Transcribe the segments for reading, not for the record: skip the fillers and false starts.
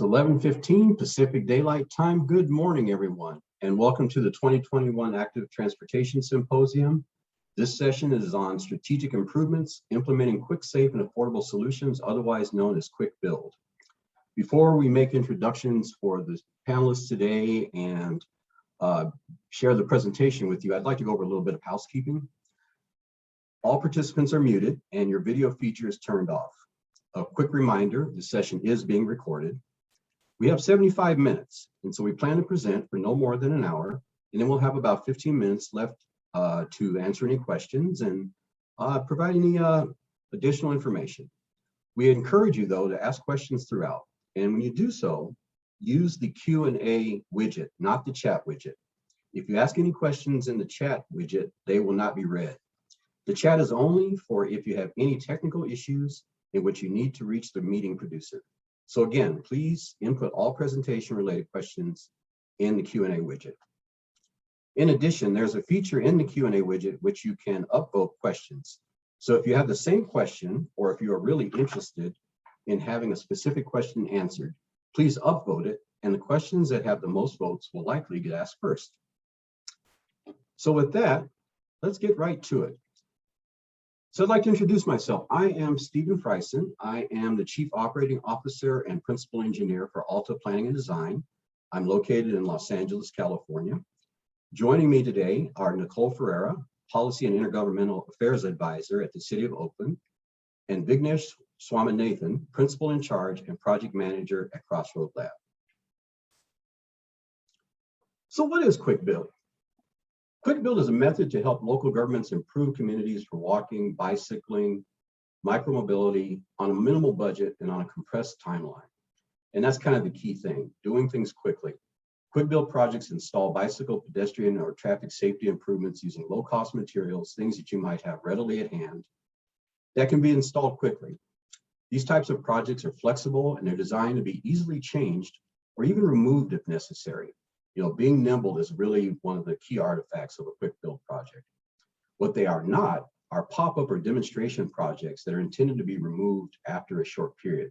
11:15 Pacific Daylight Time. Good morning, everyone, and welcome to the 2021 Active Transportation Symposium. This session is on strategic improvements, implementing quick, safe, and affordable solutions, otherwise known as Quick Build. Before we make introductions for the panelists today and share the presentation with you, I'd like to go over a little bit of housekeeping. All participants are muted and your video feature is turned off. A quick reminder, the session is being recorded. We have 75 minutes, and so we plan to present for no more than an hour, and then we'll have about 15 minutes left to answer any questions and provide any additional information. We encourage you, though, to ask questions throughout, and when you do so, use the Q&A widget, not the chat widget. If you ask any questions in the chat widget, they will not be read. The chat is only for if you have any technical issues in which you need to reach the meeting producer. So again, please input all presentation-related questions in the Q&A widget. In addition, there's a feature in the Q&A widget which you can upvote questions. So if you have the same question, or if you are really interested in having a specific question answered, please upvote it, and the questions that have the most votes will likely get asked first. So with that, let's get right to it. So I'd like to introduce myself. I am Stephen Frieson. I am the Chief Operating Officer and Principal Engineer for Alta Planning and Design. I'm located in Los Angeles, California. Joining me today are Nicole Ferrara, Policy and Intergovernmental Affairs Advisor at the City of Oakland, and Vignesh Swaminathan, Principal in Charge and Project Manager at Crossroad Lab. So what is Quick Build? Quick Build is a method to help local governments improve communities for walking, bicycling, micromobility on a minimal budget and on a compressed timeline. And that's kind of the key thing, doing things quickly. Quick Build projects install bicycle, pedestrian, or traffic safety improvements using low-cost materials, things that you might have readily at hand, that can be installed quickly. These types of projects are flexible and they're designed to be easily changed or even removed if necessary. You know, being nimble is really one of the key artifacts of a quick build project. What they are not are pop-up or demonstration projects that are intended to be removed after a short period.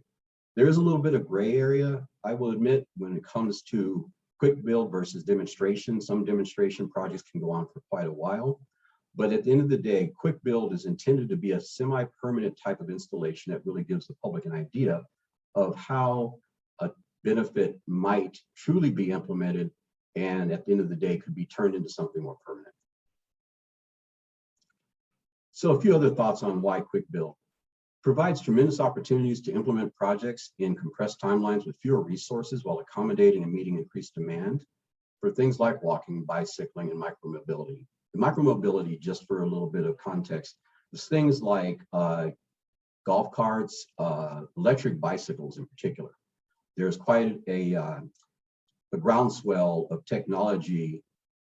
There is a little bit of gray area, I will admit, when it comes to quick build versus demonstration. Some demonstration projects can go on for quite a while, but at the end of the day, quick build is intended to be a semi-permanent type of installation that really gives the public an idea of how a benefit might truly be implemented and at the end of the day could be turned into something more permanent. So a few other thoughts on why Quick Build. Provides tremendous opportunities to implement projects in compressed timelines with fewer resources while accommodating and meeting increased demand for things like walking, bicycling, and micromobility. The micromobility, just for a little bit of context, is things like golf carts, electric bicycles in particular. There's quite a groundswell of technology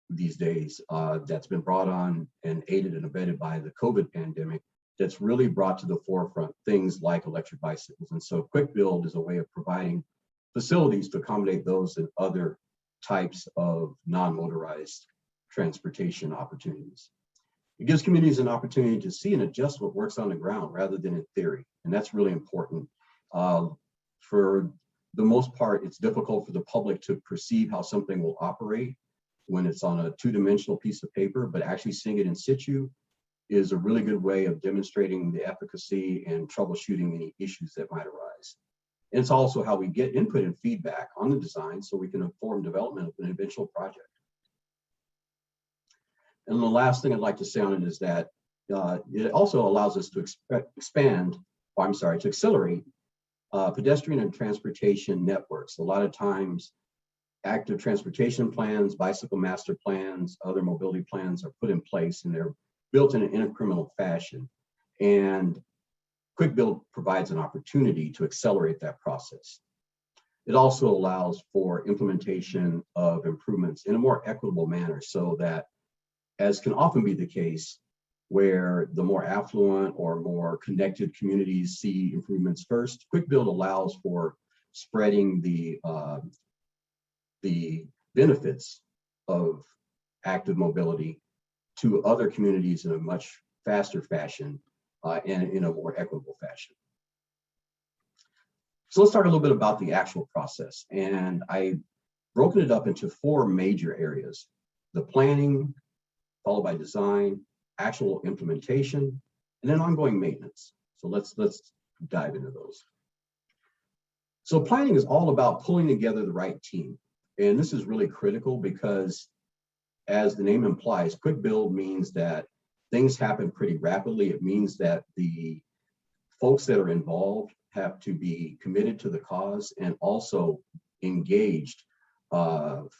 these days that's been brought on and aided and abetted by the COVID pandemic that's really brought to the forefront things like electric bicycles. And so Quick Build is a way of providing facilities to accommodate those and other types of non-motorized transportation opportunities. It gives communities an opportunity to see and adjust what works on the ground rather than in theory. And that's really important. For the most part, it's difficult for the public to perceive how something will operate when it's on a two-dimensional piece of paper, but actually seeing it in situ is a really good way of demonstrating the efficacy and troubleshooting any issues that might arise. And it's also how we get input and feedback on the design so we can inform development of an eventual project. And the last thing I'd like to say on it is that it also allows us to accelerate pedestrian and transportation networks. A lot of times, active transportation plans, bicycle master plans, other mobility plans are put in place and they're built in an incremental fashion. And Quick Build provides an opportunity to accelerate that process. It also allows for implementation of improvements in a more equitable manner so that, as can often be the case, where the more affluent or more connected communities see improvements first, Quick Build allows for spreading the benefits of active mobility to other communities in a much faster fashion and in a more equitable fashion. So let's talk a little bit about the actual process. And I broken it up into 4 major areas: the planning, followed by design, actual implementation, and then ongoing maintenance. So let's dive into those. So planning is all about pulling together the right team. And this is really critical because, as the name implies, quick build means that things happen pretty rapidly. It means that the folks that are involved have to be committed to the cause and also engaged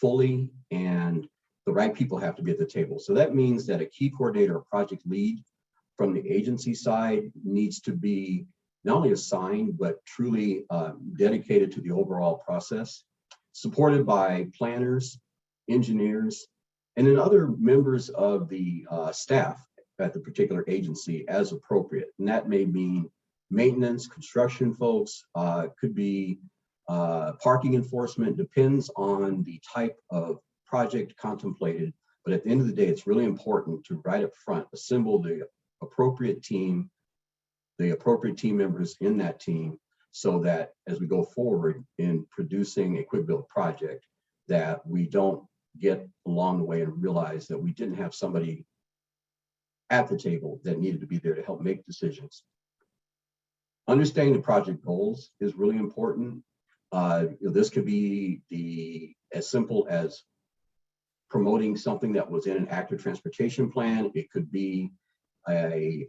fully, and the right people have to be at the table. So that means that a key coordinator or project lead from the agency side needs to be not only assigned, but truly dedicated to the overall process, supported by planners, engineers, and then other members of the staff at the particular agency as appropriate. And that may mean maintenance, construction folks, could be parking enforcement, depends on the type of project contemplated. But at the end of the day, it's really important to right up front assemble the appropriate team, the appropriate team members in that team, so that as we go forward in producing a quick build project, that we don't get along the way and realize that we didn't have somebody at the table that needed to be there to help make decisions. Understanding the project goals is really important. This could be as simple as promoting something that was in an active transportation plan. It could be a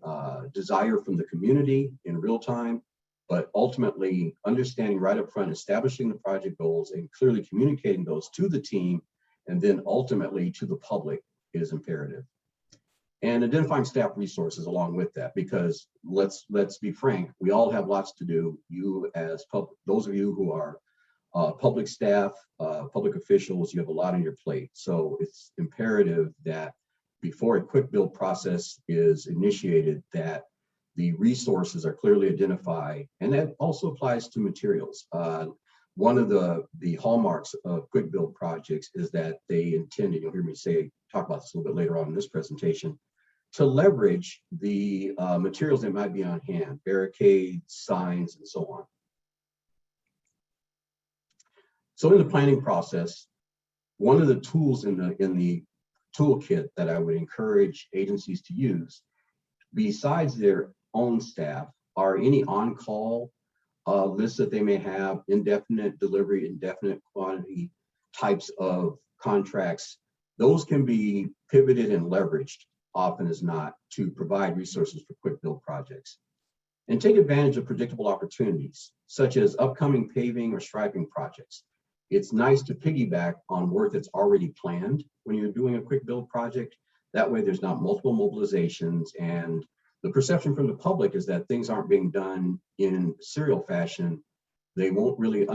desire from the community in real time, but ultimately understanding right up front, establishing the project goals and clearly communicating those to the team, and then ultimately to the public is imperative. And identifying staff resources along with that, because let's be frank, we all have lots to do. You as those of you who are public staff, public officials, you have a lot on your plate. So it's imperative that before a quick build process is initiated, that the resources are clearly identified, and that also applies to materials. One of the hallmarks of quick build projects is that they intend, and you'll hear me talk about this a little bit later on in this presentation, to leverage the materials that might be on hand, barricades, signs, and so on. So in the planning process, one of the tools in the toolkit that I would encourage agencies to use, besides their own staff, are any on-call lists that they may have, indefinite delivery, indefinite quantity types of contracts. Those can be pivoted and leveraged often as not to provide resources for quick build projects. And take advantage of predictable opportunities, such as upcoming paving or striping projects. It's nice to piggyback on work that's already planned when you're doing a quick build project. That way there's not multiple mobilizations, and the perception from the public is that things aren't being done in serial fashion. They won't really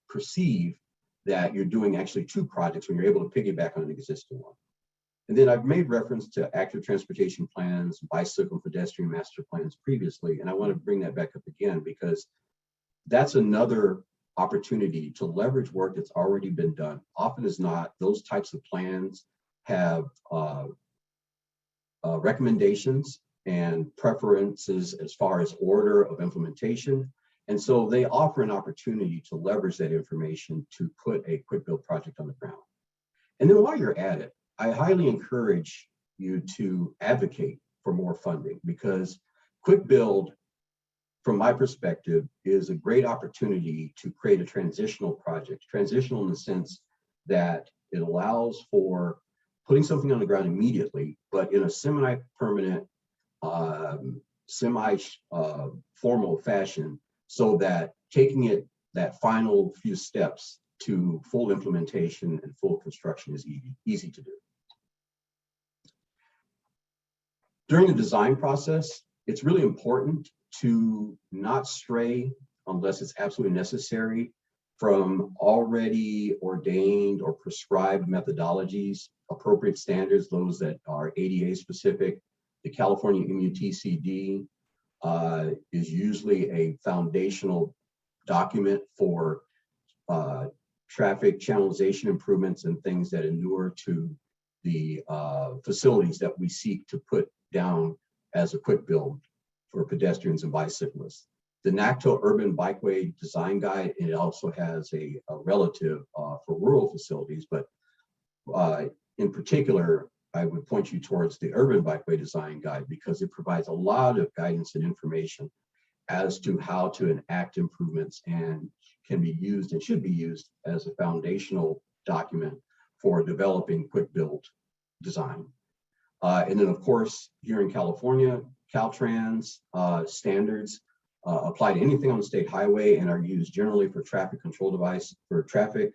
perceive that you're doing actually 2 projects when you're able to piggyback on an existing one. And then I've made reference to active transportation plans, bicycle and pedestrian master plans previously, and I want to bring that back up again because that's another opportunity to leverage work that's already been done. Often as not, those types of plans have recommendations and preferences as far as order of implementation. And so they offer an opportunity to leverage that information to put a quick build project on the ground. And then while you're at it, I highly encourage you to advocate for more funding, because quick build, from my perspective, is a great opportunity to create a transitional project. Transitional in the sense that it allows for putting something on the ground immediately, but in a semi-permanent, semi-formal fashion, so that taking it that final few steps to full implementation and full construction is easy to do. During the design process, it's really important to not stray, unless it's absolutely necessary, from already ordained or prescribed methodologies, appropriate standards, those that are ADA specific. The California MUTCD is usually a foundational document for traffic channelization improvements and things that inure to the facilities that we seek to put down as a quick build for pedestrians and bicyclists. The NACTO Urban Bikeway Design Guide, and it also has a relative for rural facilities, but in particular, I would point you towards the Urban Bikeway Design Guide because it provides a lot of guidance and information as to how to enact improvements and can be used and should be used as a foundational document for developing quick build design. And then of course, here in California, Caltrans standards apply to anything on the state highway and are used generally for traffic control device, for traffic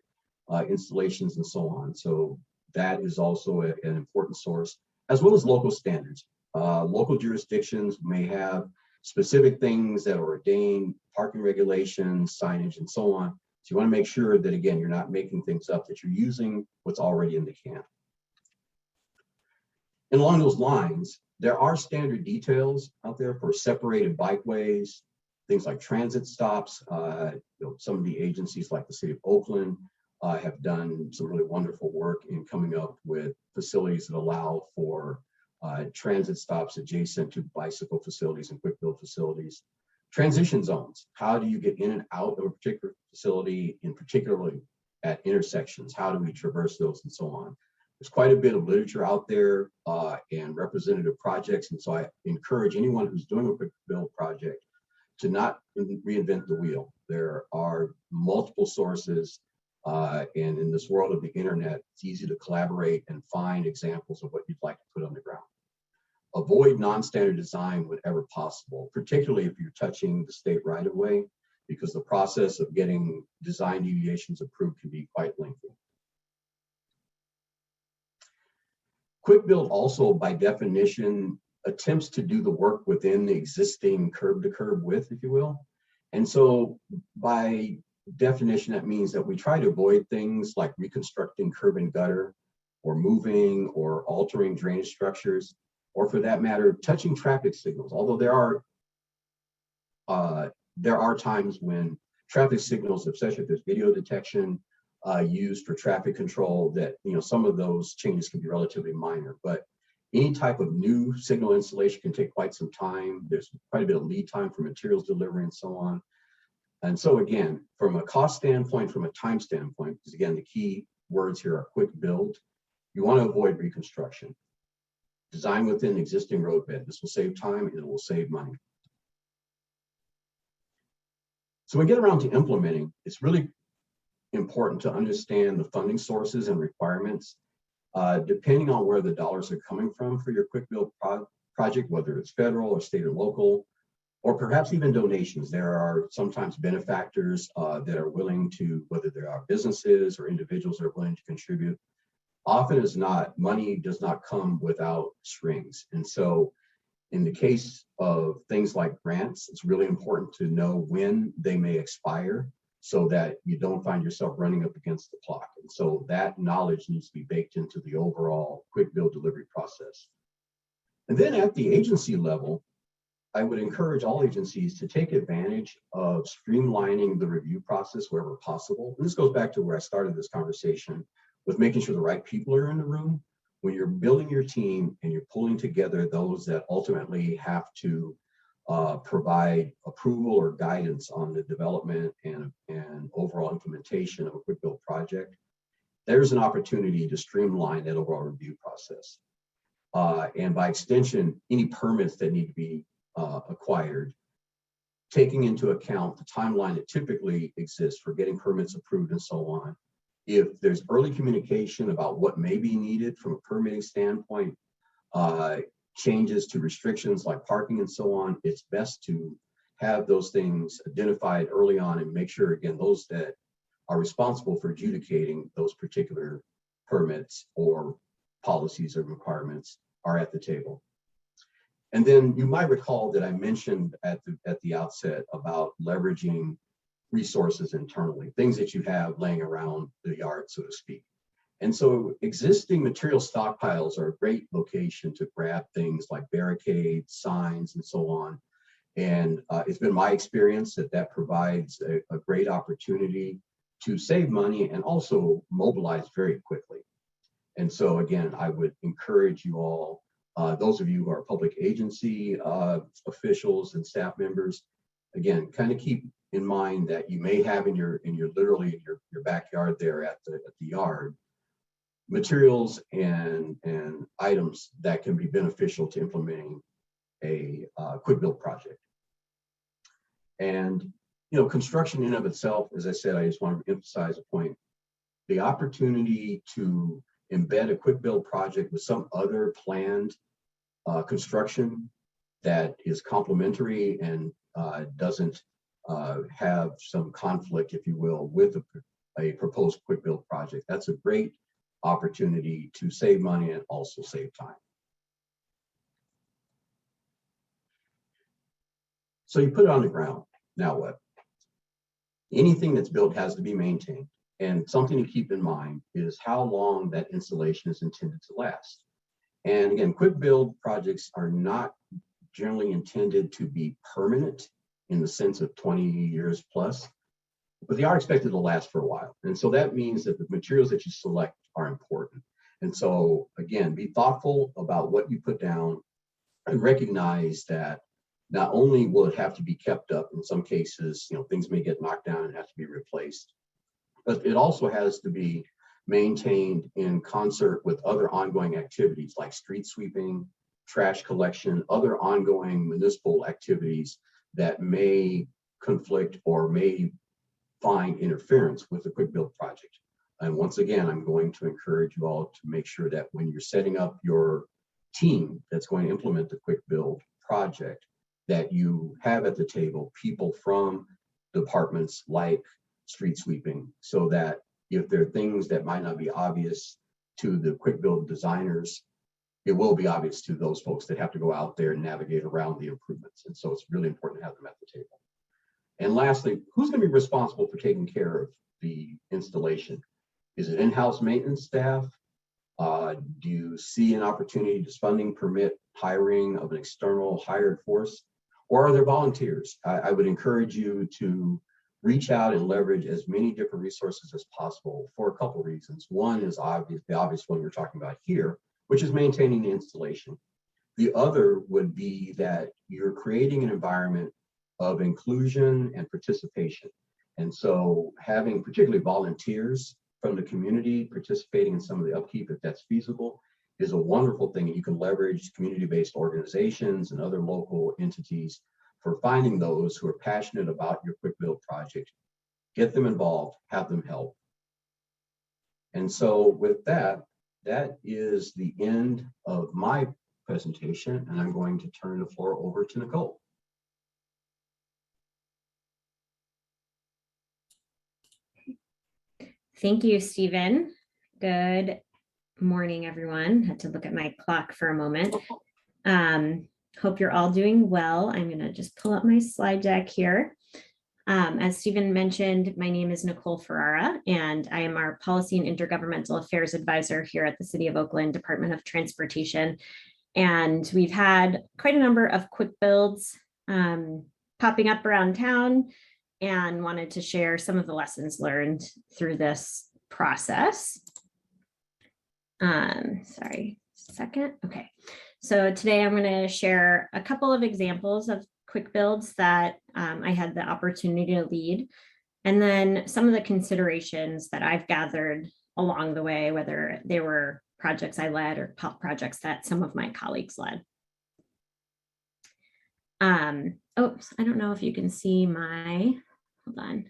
installations and so on. So that is also an important source, as well as local standards. Local jurisdictions may have specific things that are ordained, parking regulations, signage, and so on. So you want to make sure that, again, you're not making things up, that you're using what's already in the can. And along those lines, there are standard details out there for separated bikeways, things like transit stops. Some of the agencies like the city of Oakland have done some really wonderful work in coming up with facilities that allow for transit stops adjacent to bicycle facilities and quick build facilities. Transition zones, how do you get in and out of a particular facility, in particularly at intersections? How do we traverse those and so on? There's quite a bit of literature out there and representative projects. And so I encourage anyone who's doing a quick build project to not reinvent the wheel. There are multiple sources and in this world of the internet, it's easy to collaborate and find examples of what you'd like to put on the ground. Avoid non-standard design whenever possible, particularly if you're touching the state right-of-way, because the process of getting design deviations approved can be quite lengthy. Quick build also, by definition, attempts to do the work within the existing curb-to-curb width, if you will. And so by definition, that means that we try to avoid things like reconstructing curb and gutter, or moving or altering drainage structures, or for that matter, touching traffic signals. Although there are times when traffic signals, especially if there's video detection used for traffic control, that some of those changes can be relatively minor. But any type of new signal installation can take quite some time. There's quite a bit of lead time for materials delivery and so on. And so again, from a cost standpoint, from a time standpoint, because again, the key words here are quick build, you want to avoid reconstruction. Design within existing roadbed. This will save time and it will save money. So when we get around to implementing, it's really important to understand the funding sources and requirements. Depending on where the dollars are coming from for your quick build project, whether it's federal or state or local, or perhaps even donations. There are sometimes benefactors that are willing to, whether there are businesses or individuals that are willing to contribute. Often as not, money does not come without strings. And so in the case of things like grants, it's really important to know when they may expire so that you don't find yourself running up against the clock. And so that knowledge needs to be baked into the overall quick build delivery process. And then at the agency level, I would encourage all agencies to take advantage of streamlining the review process wherever possible. And this goes back to where I started this conversation with making sure the right people are in the room. When you're building your team and you're pulling together those that ultimately have to provide approval or guidance on the development and overall implementation of a quick build project, there's an opportunity to streamline that overall review process. And by extension, any permits that need to be acquired, taking into account the timeline that typically exists for getting permits approved and so on. If there's early communication about what may be needed from a permitting standpoint, changes to restrictions like parking and so on, it's best to have those things identified early on and make sure, again, those that are responsible for adjudicating those particular permits or policies or requirements are at the table. And then you might recall that I mentioned at the outset about leveraging resources internally, things that you have laying around the yard, so to speak. And so existing material stockpiles are a great location to grab things like barricades, signs, and so on. And it's been my experience that provides a great opportunity to save money and also mobilize very quickly. And so again, I would encourage you all, those of you who are public agency officials and staff members, again, kind of keep in mind that you may have in your literally your backyard there at the yard materials and items that can be beneficial to implementing a quick build project. And construction in and of itself, as I said, I just want to emphasize a point. The opportunity to embed a quick build project with some other planned construction that is complementary and doesn't have some conflict, if you will, with a proposed quick build project. That's a great opportunity to save money and also save time. So you put it on the ground. Now what? Anything that's built has to be maintained. And something to keep in mind is how long that installation is intended to last. And again, quick build projects are not generally intended to be permanent in the sense of 20 years plus, but they are expected to last for a while. And so that means that the materials that you select are important. And so again, be thoughtful about what you put down and recognize that not only will it have to be kept up, in some cases, things may get knocked down and have to be replaced, but it also has to be maintained in concert with other ongoing activities like street sweeping, trash collection, other ongoing municipal activities that may conflict or may find interference with the quick build project. And once again, I'm going to encourage you all to make sure that when you're setting up your team that's going to implement the quick build project, that you have at the table people from departments like street sweeping, so that if there are things that might not be obvious to the quick build designers, it will be obvious to those folks that have to go out there and navigate around the improvements. And so it's really important to have them at the table. And lastly, who's going to be responsible for taking care of the installation? Is it in-house maintenance staff? Do you see an opportunity, does funding permit hiring of an external hired force? Or are there volunteers? I would encourage you to reach out and leverage as many different resources as possible for a couple of reasons. One is the obvious one we're talking about here, which is maintaining the installation. The other would be that you're creating an environment of inclusion and participation. And so having particularly volunteers from the community participating in some of the upkeep, if that's feasible, is a wonderful thing. And you can leverage community-based organizations and other local entities for finding those who are passionate about your quick build project, get them involved, have them help. And so with that, that is the end of my presentation, and I'm going to turn the floor over to Nicole. Thank you, Stephen. Good morning, everyone. Had to look at my clock for a moment. Hope you're all doing well. I'm going to just pull up my slide deck here. As Stephen mentioned, my name is Nicole Ferrara, and I am our Policy and Intergovernmental Affairs Advisor here at the City of Oakland Department of Transportation. And we've had quite a number of quick builds popping up around town, and wanted to share some of the lessons learned through this process. Sorry, a second. Okay. So today I'm going to share a couple of examples of quick builds that I had the opportunity to lead, and then some of the considerations that I've gathered along the way, whether they were projects I led or projects that some of my colleagues led. Oops, I don't know if you can see hold on,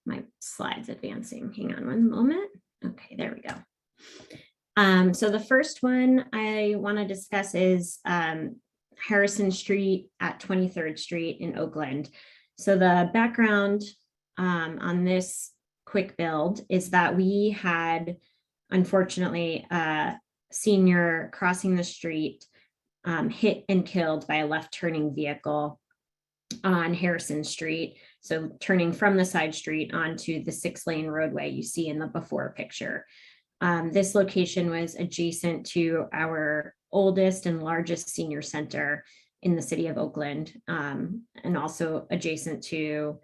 my slides advancing. Hang on one moment. Okay, there we go. So the first one I want to discuss is Harrison Street at 23rd Street in Oakland. So the background on this quick build is that we had, unfortunately, a senior crossing the street hit and killed by a left turning vehicle on Harrison Street. So turning from the side street onto the 6-lane roadway you see in the before picture. This location was adjacent to our oldest and largest senior center in the city of Oakland, and also adjacent to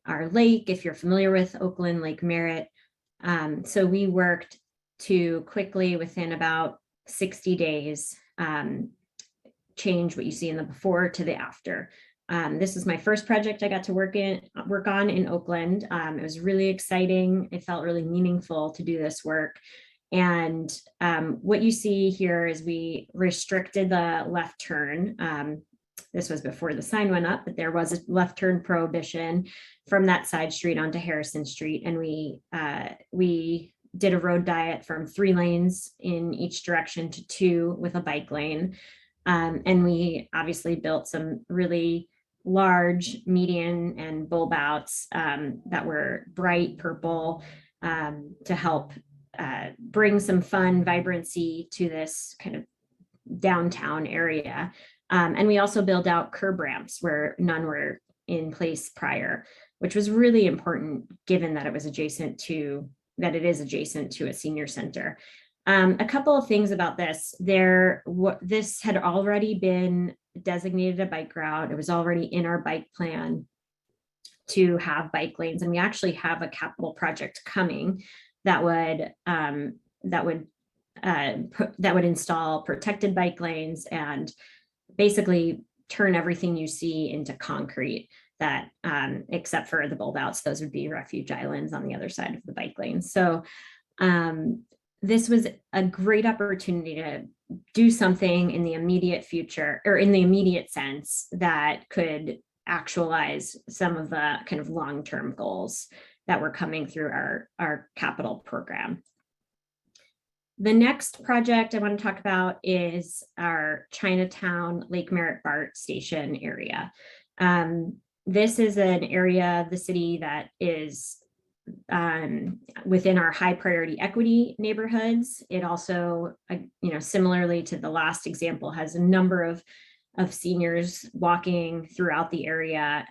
our lake, if you're familiar with Oakland, Lake Merritt. So we worked to quickly, within about 60 days, change what you see in the before to the after. This is my first project I got to work on in Oakland. It was really exciting. It felt really meaningful to do this work. And what you see here is we restricted the left turn. This was before the sign went up, but there was a left turn prohibition from that side street onto Harrison Street. And we did a road diet from 3 lanes in each direction to 2 with a bike lane. And we obviously built some really large median and bulb outs that were bright purple to help bring some fun vibrancy to this kind of downtown area. And we also built out curb ramps where none were in place prior, which was really important given that it is adjacent to a senior center. A couple of things about this. This had already been designated a bike route. It was already in our bike plan to have bike lanes, and we actually have a capital project coming that would install protected bike lanes and basically turn everything you see into concrete, that except for the bulb outs, those would be refuge islands on the other side of the bike lane. So this was a great opportunity to do something in the immediate future, or in the immediate sense, that could actualize some of the kind of long-term goals that were coming through our capital program. The next project I want to talk about is our Chinatown Lake Merritt BART station area. This is an area of the city that is within our high priority equity neighborhoods. It also, similarly to the last example, has a number of seniors walking throughout the area.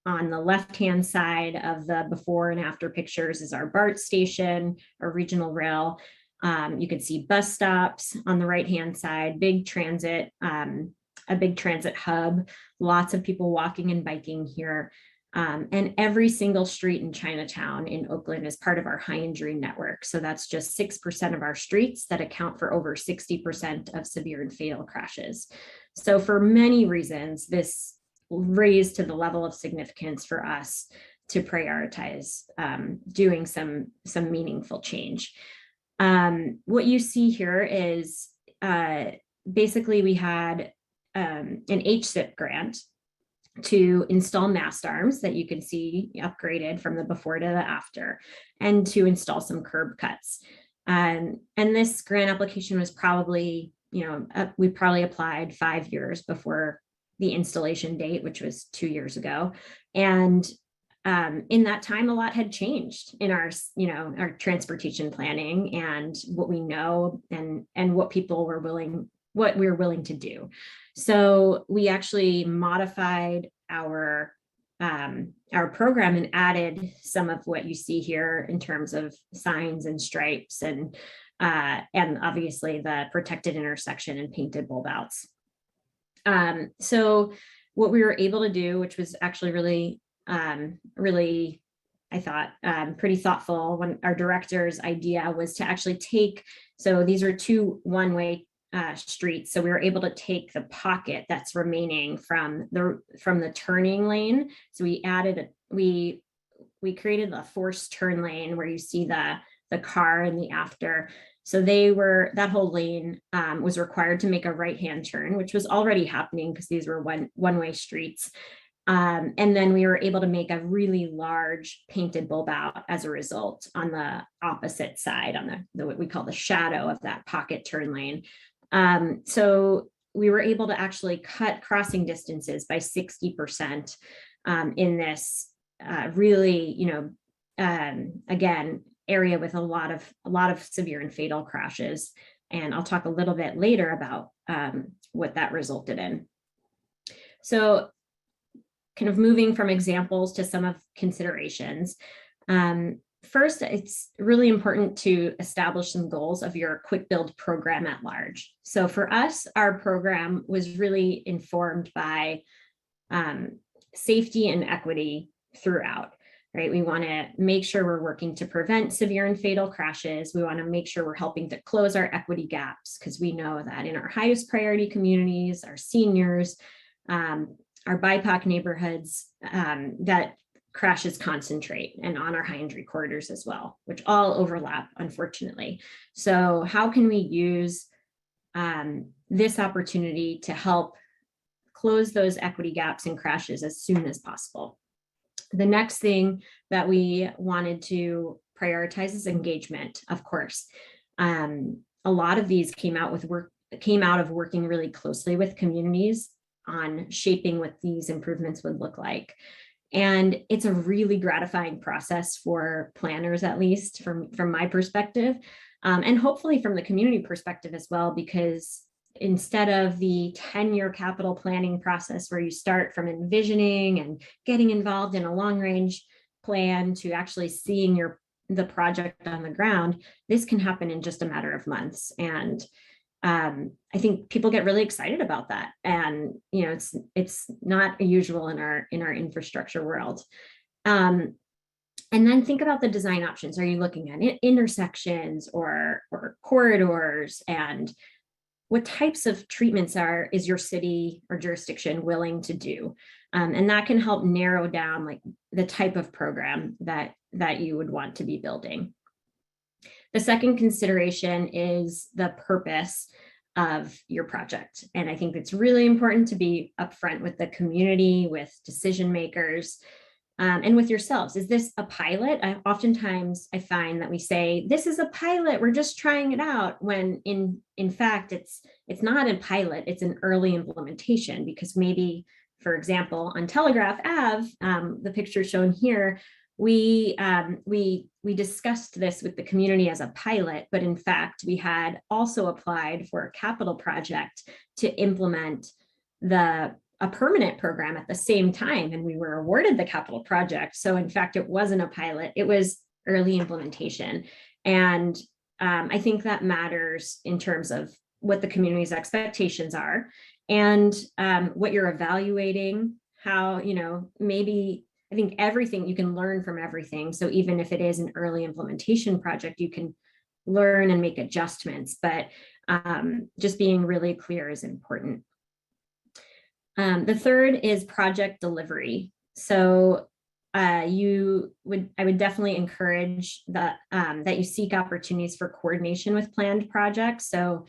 On the left-hand side of the before and after pictures is our BART station, or regional rail. You can see bus stops on the right-hand side, a big transit hub, lots of people walking and biking here. And every single street in Chinatown in Oakland is part of our high injury network. So that's just 6% of our streets that account for over 60% of severe and fatal crashes. So for many reasons, this raised to the level of significance for us to prioritize doing some meaningful change. What you see here is basically we had an HSIP grant to install mast arms that you can see upgraded from the before to the after, and to install some curb cuts. And this grant application was probably, we probably applied 5 years before the installation date, which was 2 years ago. And in that time, a lot had changed in our transportation planning and what we know and what we were willing to do. So we actually modified our program and added some of what you see here in terms of signs and stripes and obviously the protected intersection and painted bulb outs. So what we were able to do, which was actually really, I thought, pretty thoughtful, when our director's idea was to actually so these are 2 one-way streets. So we were able to take the pocket that's remaining from the turning lane. So we created a forced turn lane where you see the car and the after. So that whole lane was required to make a right-hand turn, which was already happening because these were one-way streets. And then we were able to make a really large painted bulb out as a result on the opposite side, on the what we call the shadow of that pocket turn lane. So we were able to actually cut crossing distances by 60% in this really, again, area with a lot of severe and fatal crashes. And I'll talk a little bit later about what that resulted in. So kind of moving from examples to some of considerations. First, it's really important to establish some goals of your quick build program at large. So for us, our program was really informed by safety and equity throughout, right? We want to make sure we're working to prevent severe and fatal crashes. We want to make sure we're helping to close our equity gaps, because we know that in our highest priority communities, our seniors, our BIPOC neighborhoods that crashes concentrate, and on our high injury corridors as well, which all overlap, unfortunately. So how can we use this opportunity to help close those equity gaps and crashes as soon as possible? The next thing that we wanted to prioritize is engagement, of course. A lot of these came out of working really closely with communities on shaping what these improvements would look like. And it's a really gratifying process for planners, at least from my perspective, and hopefully from the community perspective as well, because instead of the 10-year capital planning process where you start from envisioning and getting involved in a long range plan to actually seeing the project on the ground, this can happen in just a matter of months. And I think people get really excited about that. And, you know, it's not usual in our infrastructure world. And then think about the design options. Are you looking at intersections or corridors, and what types of treatments is your city or jurisdiction willing to do? And that can help narrow down like the type of program that you would want to be building. The second consideration is the purpose of your project. And I think it's really important to be upfront with the community, with decision makers, and with yourselves. Is this a pilot? Oftentimes I find that we say, this is a pilot, we're just trying it out, when in fact, it's not a pilot, it's an early implementation. Because maybe, for example, on Telegraph Ave, the picture shown here, we discussed this with the community as a pilot, but in fact, we had also applied for a capital project to implement a permanent program at the same time, and we were awarded the capital project. So in fact, it wasn't a pilot, it was early implementation. And I think that matters in terms of what the community's expectations are, and what you're evaluating, how, you know, maybe I think everything, you can learn from everything. So even if it is an early implementation project, you can learn and make adjustments, but just being really clear is important. The third is project delivery. So I would definitely encourage that you seek opportunities for coordination with planned projects. So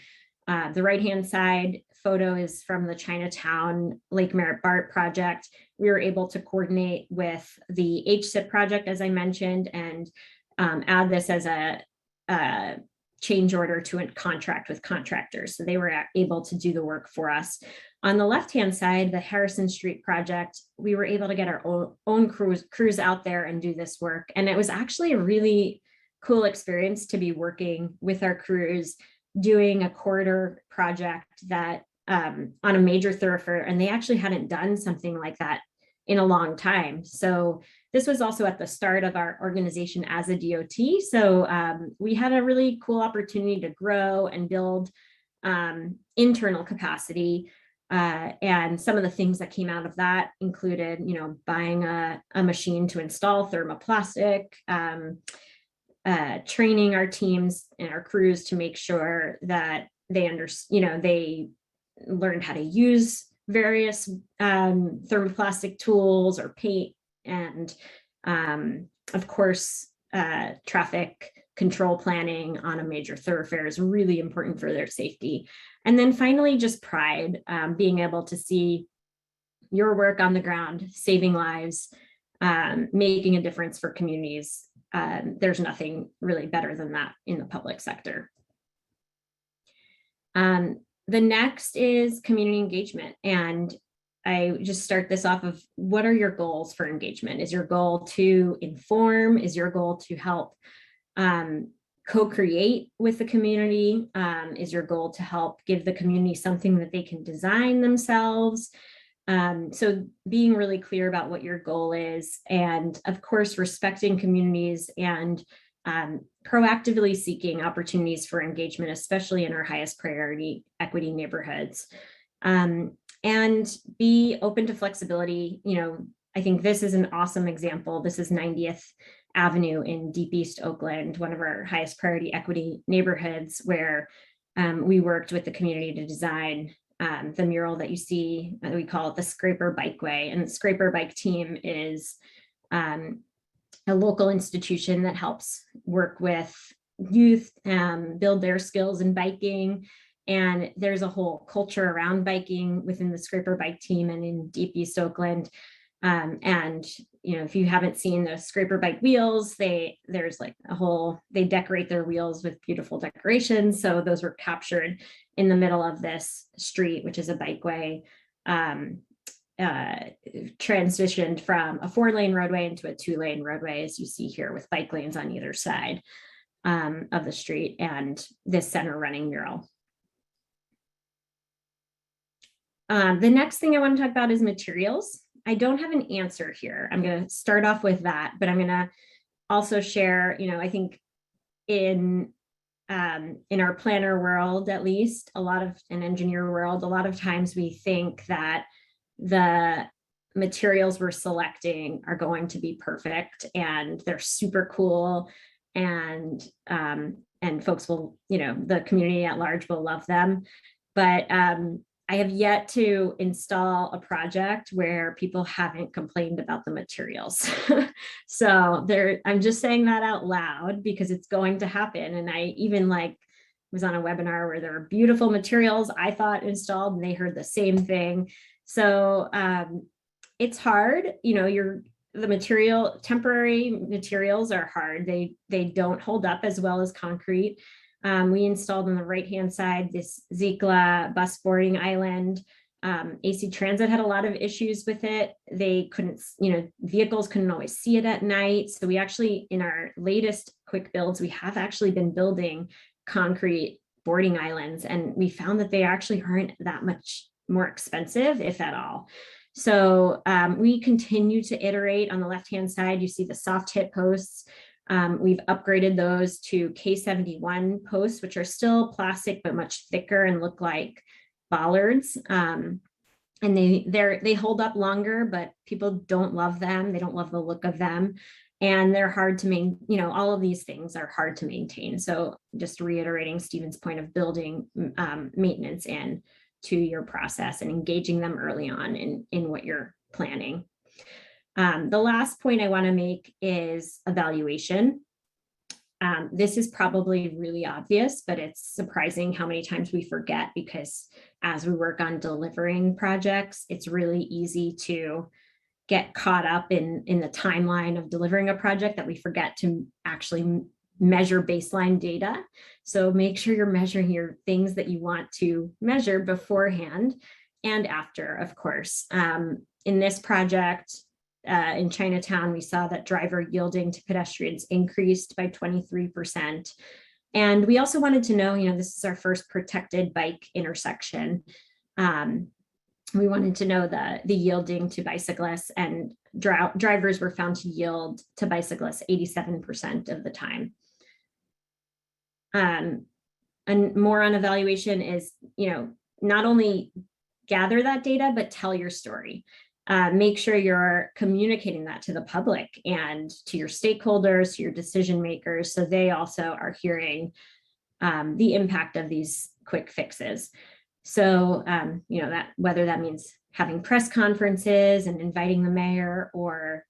the right-hand side photo is from the Chinatown Lake Merritt BART project. We were able to coordinate with the HSIP project, as I mentioned, and add this as a change order to a contract with contractors. So they were able to do the work for us. On the left-hand side, the Harrison Street project, we were able to get our own crews out there and do this work. And it was actually a really cool experience to be working with our crews, doing a corridor project that on a major thoroughfare, and they actually hadn't done something like that in a long time. So this was also at the start of our organization as a DOT. So we had a really cool opportunity to grow and build internal capacity. And some of the things that came out of that included, you know, buying a machine to install thermoplastic, training our teams and our crews to make sure that they learned how to use various thermoplastic tools or paint, and of course, traffic control planning on a major thoroughfare is really important for their safety. And then finally, just pride, being able to see your work on the ground, saving lives, making a difference for communities. There's nothing really better than that in the public sector. The next is community engagement. And I just start this off of, what are your goals for engagement? Is your goal to inform? Is your goal to help co-create with the community? Is your goal to help give the community something that they can design themselves? So being really clear about what your goal is, and of course, respecting communities and proactively seeking opportunities for engagement, especially in our highest priority equity neighborhoods. And be open to flexibility. You know, I think this is an awesome example. This is 90th Avenue in Deep East Oakland, one of our highest priority equity neighborhoods, where we worked with the community to design the mural that you see, we call it the Scraper Bikeway. And the Scraper Bike Team is a local institution that helps work with youth, build their skills in biking. And there's a whole culture around biking within the Scraper Bike Team and in Deep East Oakland. And if you haven't seen the Scraper Bike wheels, there's like they decorate their wheels with beautiful decorations. So those were captured in the middle of this street, which is a bikeway, transitioned from a 4-lane roadway into a 2-lane roadway, as you see here, with bike lanes on either side of the street, and this center running mural. The next thing I want to talk about is materials. I don't have an answer here. I'm going to start off with that, but I'm going to also share, I think in our planner world, at least, an engineer world, a lot of times we think that the materials we're selecting are going to be perfect and they're super cool, and folks will, the community at large will love them. But I have yet to install a project where people haven't complained about the materials. So I'm just saying that out loud because it's going to happen. And I even was on a webinar where there were beautiful materials I thought installed, and they heard the same thing. So it's hard, temporary materials are hard. They don't hold up as well as concrete. We installed on the right-hand side this Zikla bus boarding island. AC Transit had a lot of issues with it. They couldn't, vehicles couldn't always see it at night. So we actually, in our latest quick builds, we have actually been building concrete boarding islands, and we found that they actually aren't that much more expensive, if at all. So we continue to iterate. On the left-hand side, you see the soft hit posts. We've upgraded those to K71 posts, which are still plastic, but much thicker and look like bollards. And they hold up longer, but people don't love them. They don't love the look of them. And they're hard to maintain, all of these things are hard to maintain. So just reiterating Stephen's point of building maintenance in to your process and engaging them early on in what you're planning. The last point I want to make is evaluation. This is probably really obvious, but it's surprising how many times we forget, because as we work on delivering projects, it's really easy to get caught up in the timeline of delivering a project that we forget to actually measure baseline data. So make sure you're measuring your things that you want to measure beforehand and after, of course. In this project, in Chinatown, we saw that driver yielding to pedestrians increased by 23%. And we also wanted to know, this is our first protected bike intersection. We wanted to know the yielding to bicyclists, and drivers were found to yield to bicyclists 87% of the time. And more on evaluation is, not only gather that data, but tell your story. Make sure you're communicating that to the public and to your stakeholders, to your decision makers, so they also are hearing the impact of these quick fixes. So, that whether that means having press conferences and inviting the mayor, or,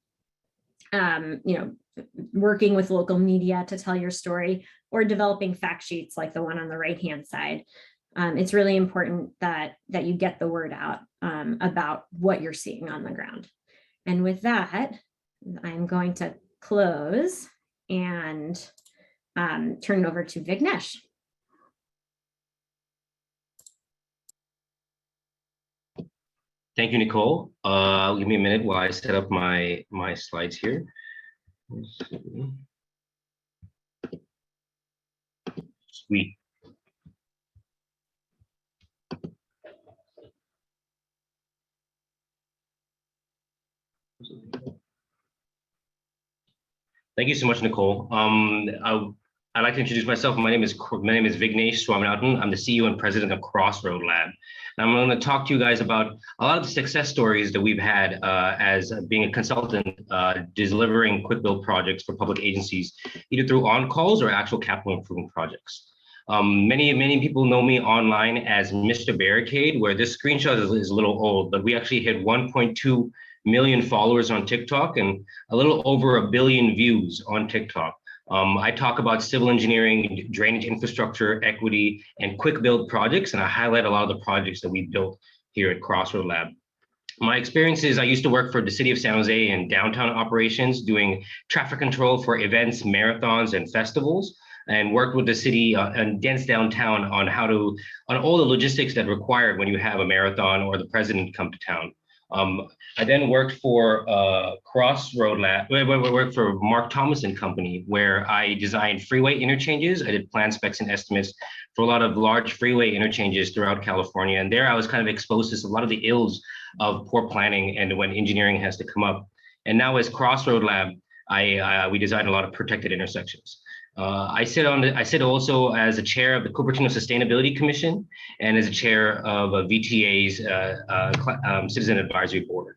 working with local media to tell your story, or developing fact sheets like the one on the right-hand side. It's really important that you get the word out about what you're seeing on the ground. And with that, I'm going to close and turn it over to Vignesh. Thank you, Nicole. Give me a minute while I set up my slides here. Sweet. Thank you so much, Nicole. I'd like to introduce myself. My name is Vignesh Swaminathan. I'm the CEO and president of Crossroad Lab. And I'm going to talk to you guys about a lot of the success stories that we've had as being a consultant, delivering quick build projects for public agencies, either through on-calls or actual capital improvement projects. Many people know me online as Mr. Barricade, where this screenshot is a little old, but we actually hit 1.2 million followers on TikTok and a little over 1 billion views on TikTok. I talk about civil engineering, drainage infrastructure, equity, and quick build projects, and I highlight a lot of the projects that we built here at Crossroad Lab. My experience is I used to work for the city of San Jose in downtown operations, doing traffic control for events, marathons, and festivals, and worked with the city and dense downtown on all the logistics that required when you have a marathon or the president come to town. I then worked for Crossroad Lab, where I worked for Mark Thomas and Company, where I designed freeway interchanges. I did plan specs and estimates for a lot of large freeway interchanges throughout California. And there I was kind of exposed to a lot of the ills of poor planning and when engineering has to come up. And now as Crossroad Lab, we design a lot of protected intersections. I sit also as a chair of the Cupertino Sustainability Commission and as a chair of VTA's Citizen Advisory Board.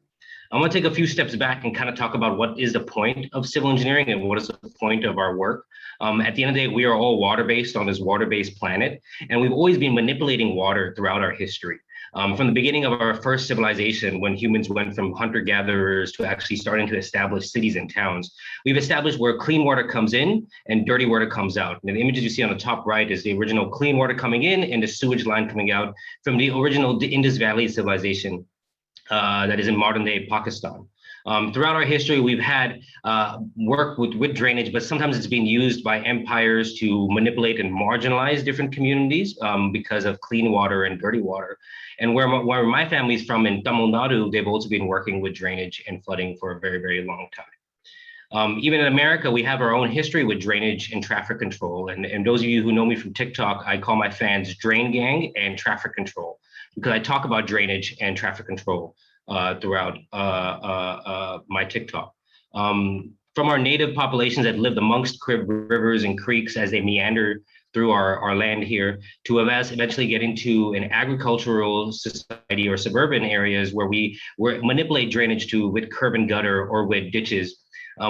I want to take a few steps back and kind of talk about what is the point of civil engineering and what is the point of our work. At the end of the day, we are all water-based on this water-based planet, and we've always been manipulating water throughout our history. From the beginning of our first civilization, when humans went from hunter-gatherers to actually starting to establish cities and towns, we've established where clean water comes in and dirty water comes out. And the images you see on the top right is the original clean water coming in and the sewage line coming out from the original Indus Valley civilization that is in modern-day Pakistan. Throughout our history, we've had work with drainage, but sometimes it's been used by empires to manipulate and marginalize different communities because of clean water and dirty water. And where my family's from in Tamil Nadu, they've also been working with drainage and flooding for a very, very long time. Even in America, we have our own history with drainage and traffic control. And those of you who know me from TikTok, I call my fans Drain Gang and Traffic Control, because I talk about drainage and traffic control throughout my TikTok. From our native populations that lived amongst rivers and creeks as they meander through our land here, to eventually get into an agricultural society or suburban areas where we manipulate drainage with curb and gutter or with ditches.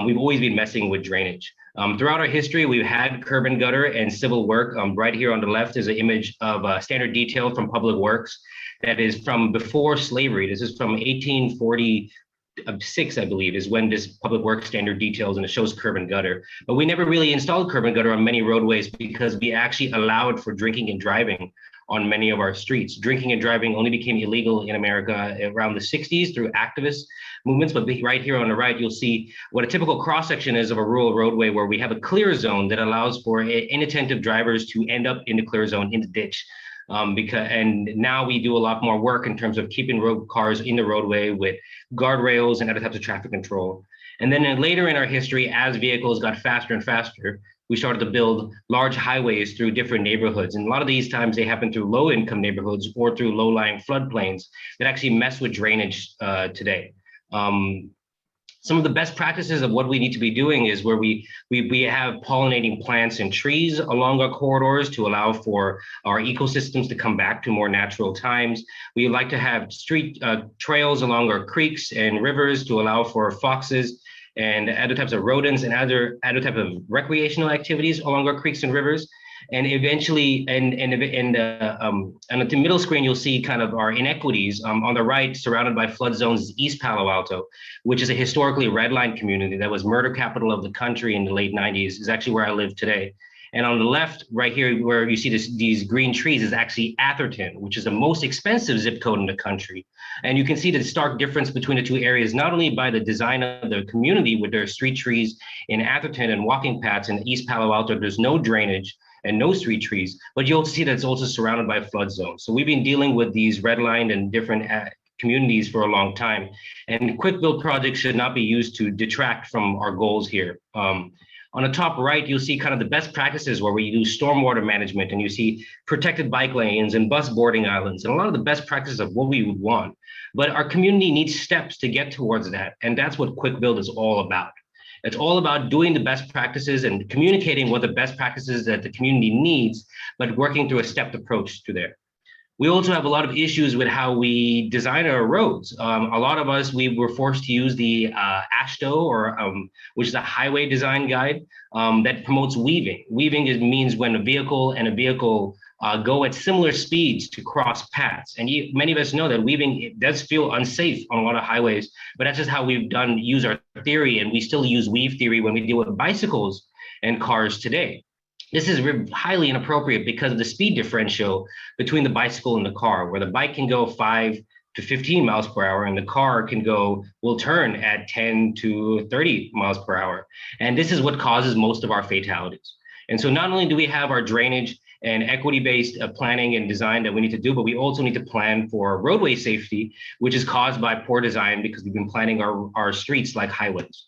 We've always been messing with drainage. Throughout our history, we've had curb and gutter and civil work. Right here on the left is an image of standard detail from Public Works that is from before slavery. This is from 1846, I believe, is when this Public Works standard details, and it shows curb and gutter. But we never really installed curb and gutter on many roadways because we actually allowed for drinking and driving on many of our streets. Drinking and driving only became illegal in America around the 60s through activist movements. But right here on the right, you'll see what a typical cross-section is of a rural roadway where we have a clear zone that allows for inattentive drivers to end up in the clear zone in the ditch. And now we do a lot more work in terms of keeping road cars in the roadway with guardrails and other types of traffic control. And then later in our history, as vehicles got faster and faster, we started to build large highways through different neighborhoods. And a lot of these times they happen through low income neighborhoods or through low lying floodplains that actually mess with drainage today. Some of the best practices of what we need to be doing is where we have pollinating plants and trees along our corridors to allow for our ecosystems to come back to more natural times. We like to have street trails along our creeks and rivers to allow for foxes and other types of rodents and other type of recreational activities along our creeks and rivers. And eventually, and at the middle screen, you'll see kind of our inequities. On the right, surrounded by flood zones, is East Palo Alto, which is a historically redlined community that was murder capital of the country in the late 90s, is actually where I live today. And on the left, right here, where you see these green trees, is actually Atherton, which is the most expensive zip code in the country. And you can see the stark difference between the two areas, not only by the design of the community with their street trees in Atherton and walking paths. In East Palo Alto, there's no drainage and no street trees, but you'll see that it's also surrounded by flood zones. So we've been dealing with these redlined and different communities for a long time. And quick build projects should not be used to detract from our goals here. On the top right, you'll see kind of the best practices where we do stormwater management, and you see protected bike lanes and bus boarding islands, and a lot of the best practices of what we would want. But our community needs steps to get towards that. And that's what quick build is all about. It's all about doing the best practices and communicating what the best practices that the community needs, but working through a stepped approach to there. We also have a lot of issues with how we design our roads. A lot of us, we were forced to use the AASHTO, or which is a highway design guide that promotes weaving. Weaving means when a vehicle and a vehicle go at similar speeds to cross paths. And many of us know that weaving, it does feel unsafe on a lot of highways, but that's just how we've use our theory, and we still use weave theory when we deal with bicycles and cars today. This is highly inappropriate because of the speed differential between the bicycle and the car, where the bike can go 5 to 15 miles per hour and the car will turn at 10 to 30 miles per hour. And this is what causes most of our fatalities. And so not only do we have our drainage and equity-based planning and design that we need to do, but we also need to plan for roadway safety, which is caused by poor design because we've been planning our streets like highways.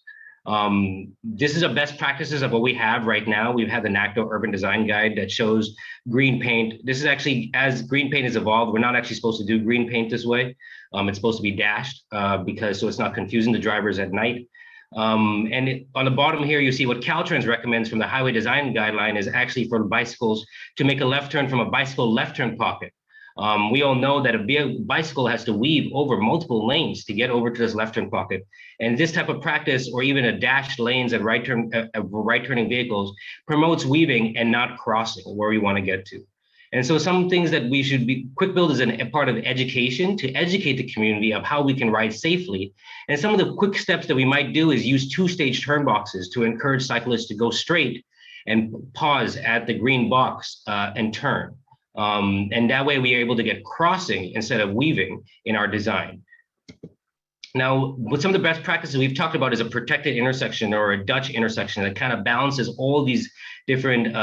This is a best practices of what we have right now. We've had the NACDO Urban Design Guide that shows green paint. This is actually, as green paint has evolved, we're not actually supposed to do green paint this way. It's supposed to be dashed so it's not confusing the drivers at night. On the bottom here, you see what Caltrans recommends from the Highway Design Guideline is actually for bicycles to make a left turn from a bicycle left turn pocket. We all know that a bicycle has to weave over multiple lanes to get over to this left turn pocket. And this type of practice, or even a dashed lanes at right turning vehicles, promotes weaving and not crossing where we want to get to. And so some things that we should be, Quick Build is a part of education to educate the community of how we can ride safely. And some of the quick steps that we might do is use 2-stage turn boxes to encourage cyclists to go straight and pause at the green box and turn. And that way we are able to get crossing instead of weaving in our design. Now, with some of the best practices we've talked about is a protected intersection or a Dutch intersection that kind of balances all these different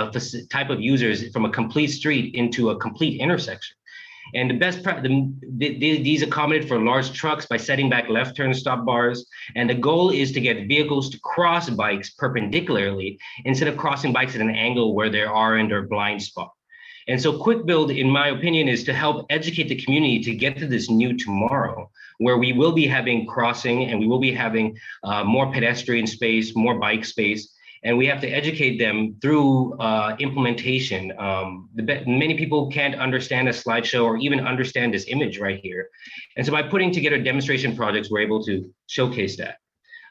type of users from a complete street into a complete intersection. And the best these accommodate for large trucks by setting back left turn stop bars. And the goal is to get vehicles to cross bikes perpendicularly instead of crossing bikes at an angle where they are in their blind spot. And so Quick Build, in my opinion, is to help educate the community to get to this new tomorrow, where we will be having crossing and we will be having more pedestrian space, more bike space, and we have to educate them through implementation. Many people can't understand a slideshow or even understand this image right here. And so by putting together demonstration projects, we're able to showcase that.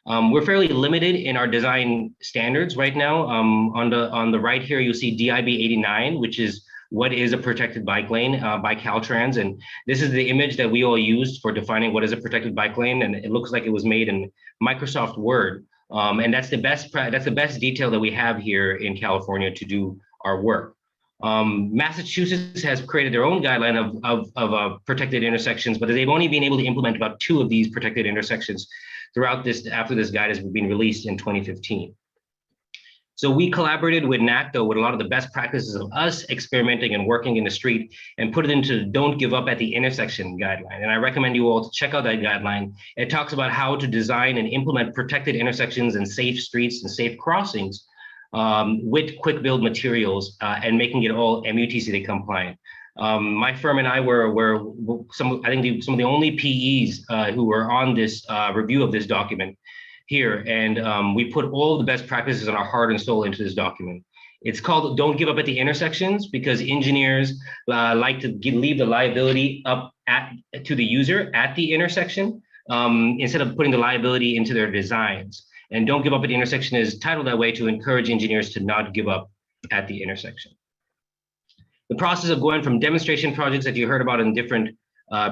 We're fairly limited in our design standards right now. On the right here, you'll see DIB 89, which is what is a protected bike lane by Caltrans. And this is the image that we all used for defining what is a protected bike lane. And it looks like it was made in Microsoft Word. And that's the best detail that we have here in California to do our work. Massachusetts has created their own guideline of protected intersections, but they've only been able to implement about 2 of these protected intersections throughout after this guide has been released in 2015. So we collaborated with NACDO with a lot of the best practices of us experimenting and working in the street and put it into the Don't Give Up at the Intersection guideline. And I recommend you all to check out that guideline. It talks about how to design and implement protected intersections and safe streets and safe crossings with Quick Build materials and making it all MUTCD compliant. My firm and I were some of the only PEs who were on this review of this document here, and we put all the best practices and our heart and soul into this document. It's called Don't Give Up at the Intersections because engineers like to leave the liability up to the user at the intersection instead of putting the liability into their designs. And Don't Give Up at the Intersection is titled that way to encourage engineers to not give up at the intersection. The process of going from demonstration projects that you heard about in different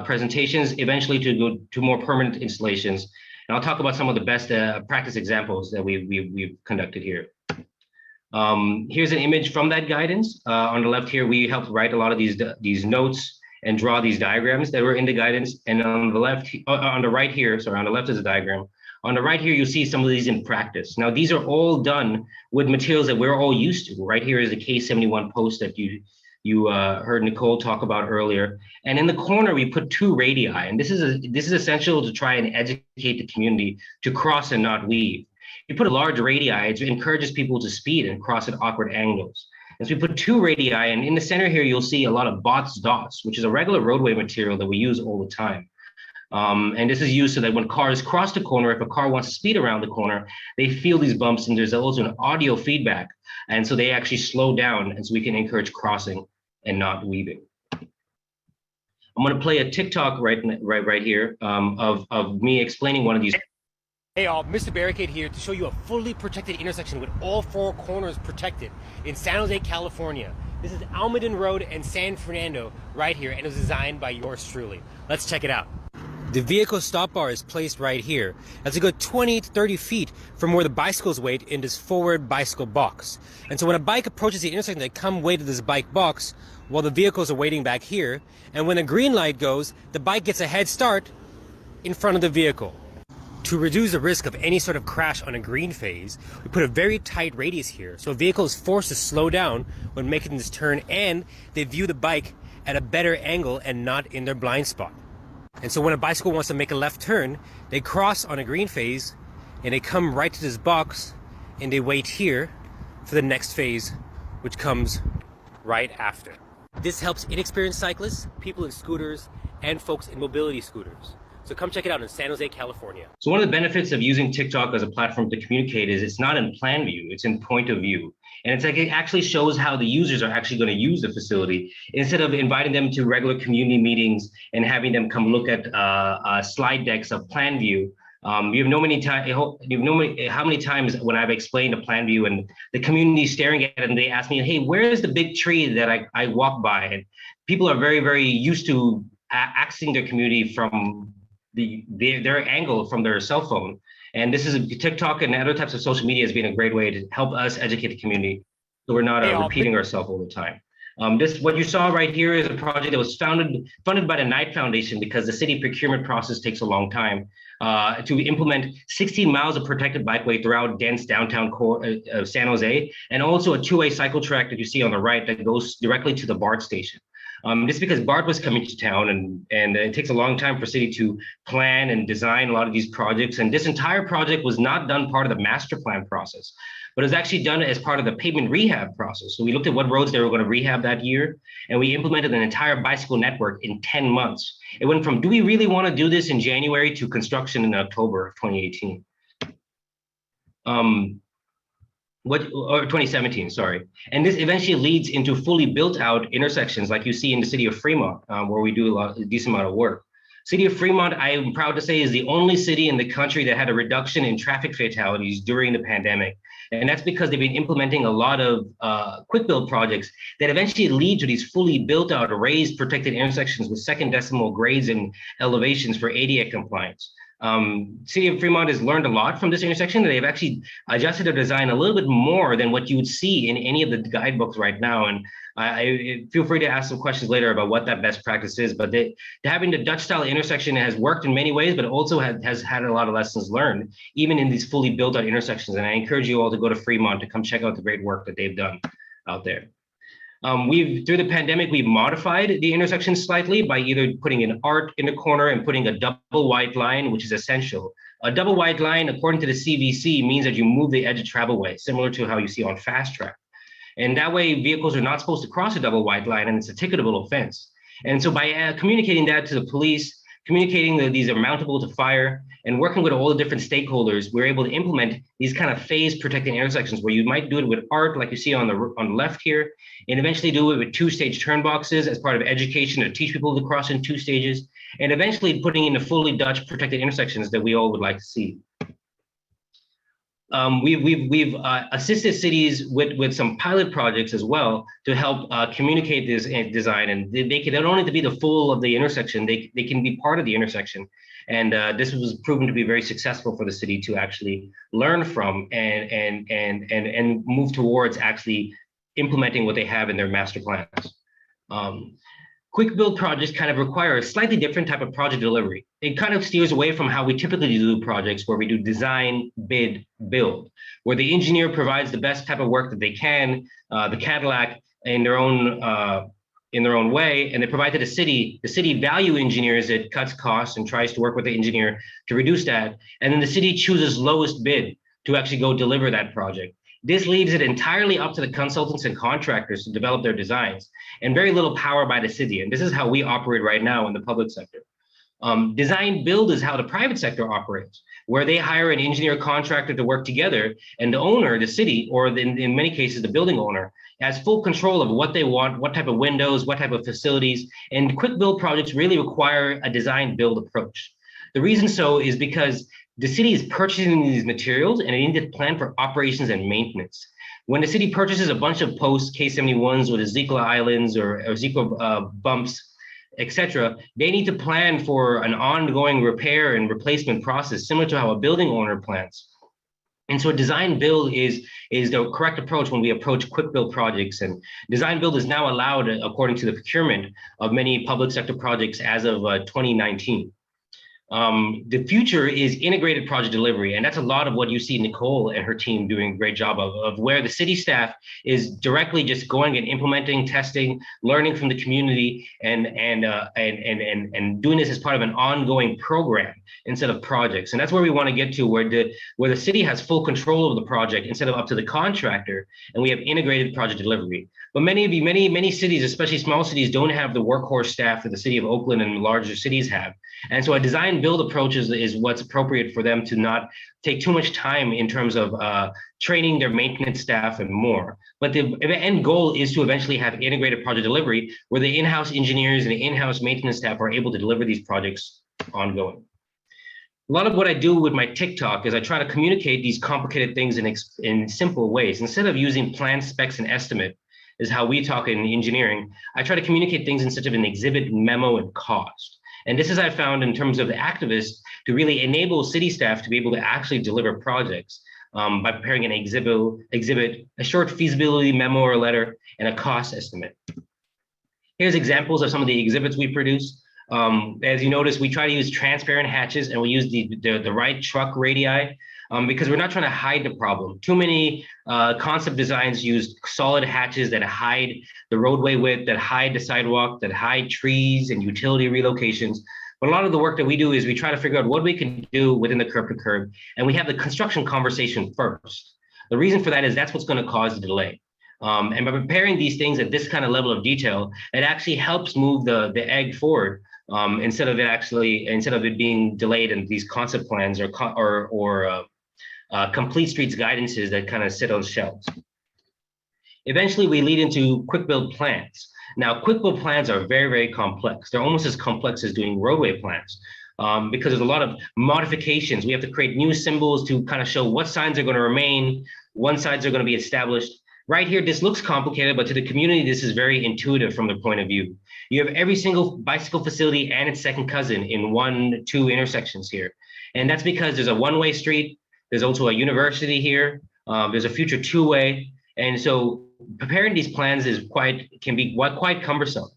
presentations, eventually to go to more permanent installations. And I'll talk about some of the best practice examples that we've conducted here. Here's an image from that guidance. On the left here, we helped write a lot of these notes and draw these diagrams that were in the guidance. And on the left, on the right here, sorry, on the left is a diagram. On the right here, you'll see some of these in practice. Now, these are all done with materials that we're all used to. Right here is the K71 post that you heard Nicole talk about earlier. And in the corner, we put 2 radii. And this is essential to try and educate the community to cross and not weave. You put a large radii, it encourages people to speed and cross at awkward angles. And so we put 2 radii, and in the center here, you'll see a lot of dots, which is a regular roadway material that we use all the time. And this is used so that when cars cross the corner, if a car wants to speed around the corner, they feel these bumps, and there's also an audio feedback. And so they actually slow down, and so we can encourage crossing and not weaving. I'm going to play a TikTok right here of me explaining one of these. Hey all, Mr. Barricade here to show you a fully protected intersection with all four corners protected in San Jose, California. This is Almaden Road and San Fernando right here, and it was designed by yours truly. Let's check it out. The vehicle stop bar is placed right here as a good 20 to 30 feet from where the bicycles wait in this forward bicycle box. And so when a bike approaches the intersection, they come wait to this bike box while the vehicles are waiting back here. And when a green light goes, the bike gets a head start in front of the vehicle. To reduce the risk of any sort of crash on a green phase, we put a very tight radius here, so a vehicle is forced to slow down when making this turn, and they view the bike at a better angle and not in their blind spot. And so when a bicycle wants to make a left turn, they cross on a green phase, and they come right to this box, and they wait here for the next phase, which comes right after. This helps inexperienced cyclists, people in scooters, and folks in mobility scooters. So come check it out in San Jose, California. So one of the benefits of using TikTok as a platform to communicate is it's not in plan view, it's in point of view. And it's like it actually shows how the users are actually going to use the facility instead of inviting them to regular community meetings and having them come look at slide decks of plan view. You know how many times when I've explained a plan view and the community staring at it and they ask me, hey, where is the big tree that I walk by? And people are very, very used to accessing their community from their angle from their cell phone. And this is TikTok and other types of social media has been a great way to help us educate the community so we're not repeating ourselves all the time. What you saw right here is a project that was funded by the Knight Foundation because the city procurement process takes a long time to implement 16 miles of protected bikeway throughout dense downtown core of San Jose, and also a two-way cycle track that you see on the right that goes directly to the BART station. Just because BART was coming to town and it takes a long time for city to plan and design a lot of these projects. And this entire project was not done part of the master plan process, but it was actually done as part of the pavement rehab process. So we looked at what roads they were going to rehab that year, and we implemented an entire bicycle network in 10 months. It went from, do we really want to do this in January to construction in October of 2018. Or 2017, sorry. And this eventually leads into fully built out intersections like you see in the city of Fremont, where we do a decent amount of work. City of Fremont, I am proud to say, is the only city in the country that had a reduction in traffic fatalities during the pandemic. And that's because they've been implementing a lot of quick build projects that eventually lead to these fully built out raised protected intersections with second decimal grades and elevations for ADA compliance. City of Fremont has learned a lot from this intersection. They've actually adjusted their design a little bit more than what you would see in any of the guidebooks right now. And I feel free to ask some questions later about what that best practice is. But having the Dutch style intersection has worked in many ways, but also has had a lot of lessons learned, even in these fully built out intersections. And I encourage you all to go to Fremont to come check out the great work that they've done out there. Through the pandemic, we've modified the intersection slightly by either putting an art in the corner and putting a double white line, which is essential. A double white line, according to the CVC, means that you move the edge of travelway, similar to how you see on fast track. And that way, vehicles are not supposed to cross a double white line, and it's a ticketable offense. And so by communicating that to the police, communicating that these are mountable to fire, and working with all the different stakeholders, we're able to implement these kind of phase protecting intersections where you might do it with art, like you see on the left here, and eventually do it with two-stage turn boxes as part of education to teach people to cross in 2 stages, and eventually putting in the fully Dutch protected intersections that we all would like to see. We've assisted cities with some pilot projects as well to help communicate this design, and they don't need to be the full of the intersection. They can be part of the intersection, and this was proven to be very successful for the city to actually learn from and move towards actually implementing what they have in their master plans. Quick build projects kind of require a slightly different type of project delivery. It kind of steers away from how we typically do projects where we do design, bid, build, where the engineer provides the best type of work that they can, the Cadillac in their own way, and they provide to the city. The city value engineers it, cuts costs and tries to work with the engineer to reduce that. And then the city chooses lowest bid to actually go deliver that project. This leaves it entirely up to the consultants and contractors to develop their designs, and very little power by the city. And this is how we operate right now in the public sector. Design build is how the private sector operates, where they hire an engineer contractor to work together, and the owner, the city, or in many cases, the building owner, has full control of what they want, what type of windows, what type of facilities, and quick build projects really require a design build approach. The reason so is because the city is purchasing these materials and they need to plan for operations and maintenance. When the city purchases a bunch of posts, K71s or the Zikla Islands or Zikla bumps, etc., they need to plan for an ongoing repair and replacement process, similar to how a building owner plans. And so a design build is the correct approach when we approach quick build projects. And design build is now allowed according to the procurement of many public sector projects as of 2019. The future is integrated project delivery, and that's a lot of what you see Nicole and her team doing a great job of where the city staff is directly just going and implementing, testing, learning from the community, and doing this as part of an ongoing program instead of projects. And that's where we want to get to, where the city has full control of the project instead of up to the contractor, and we have integrated project delivery. But many cities, especially small cities, don't have the workhorse staff that the city of Oakland and larger cities have. And so a design build approach is what's appropriate for them to not take too much time in terms of training their maintenance staff and more. But the end goal is to eventually have integrated project delivery where the in-house engineers and the in-house maintenance staff are able to deliver these projects ongoing. A lot of what I do with my TikTok is I try to communicate these complicated things in simple ways. Instead of using plan, specs, and estimate, is how we talk in engineering, I try to communicate things in such of an exhibit, memo, and cost. And this is I found in terms of the activists to really enable city staff to be able to actually deliver projects by preparing an exhibit, a short feasibility memo or letter, and a cost estimate. Here's examples of some of the exhibits we produce. As you notice, we try to use transparent hatches and we use the right truck radii because we're not trying to hide the problem. Too many concept designs use solid hatches that hide the roadway width, that hide the sidewalk, that hide trees and utility relocations. But a lot of the work that we do is we try to figure out what we can do within the curb to curb, and we have the construction conversation first. The reason for that is that's what's going to cause the delay. And by preparing these things at this kind of level of detail, it actually helps move the egg forward instead of it being delayed in these concept plans or complete streets guidances that kind of sit on shelves. Eventually, we lead into quick build plans. Now, quick build plans are very, very complex. They're almost as complex as doing roadway plans because there's a lot of modifications. We have to create new symbols to kind of show what signs are going to remain, what signs are going to be established. Right here, this looks complicated, but to the community, this is very intuitive from their point of view. You have every single bicycle facility and its second cousin in 1-2 intersections here. And that's because there's a one-way street. There's also a university here. There's a future two-way. And so preparing these plans can be quite cumbersome.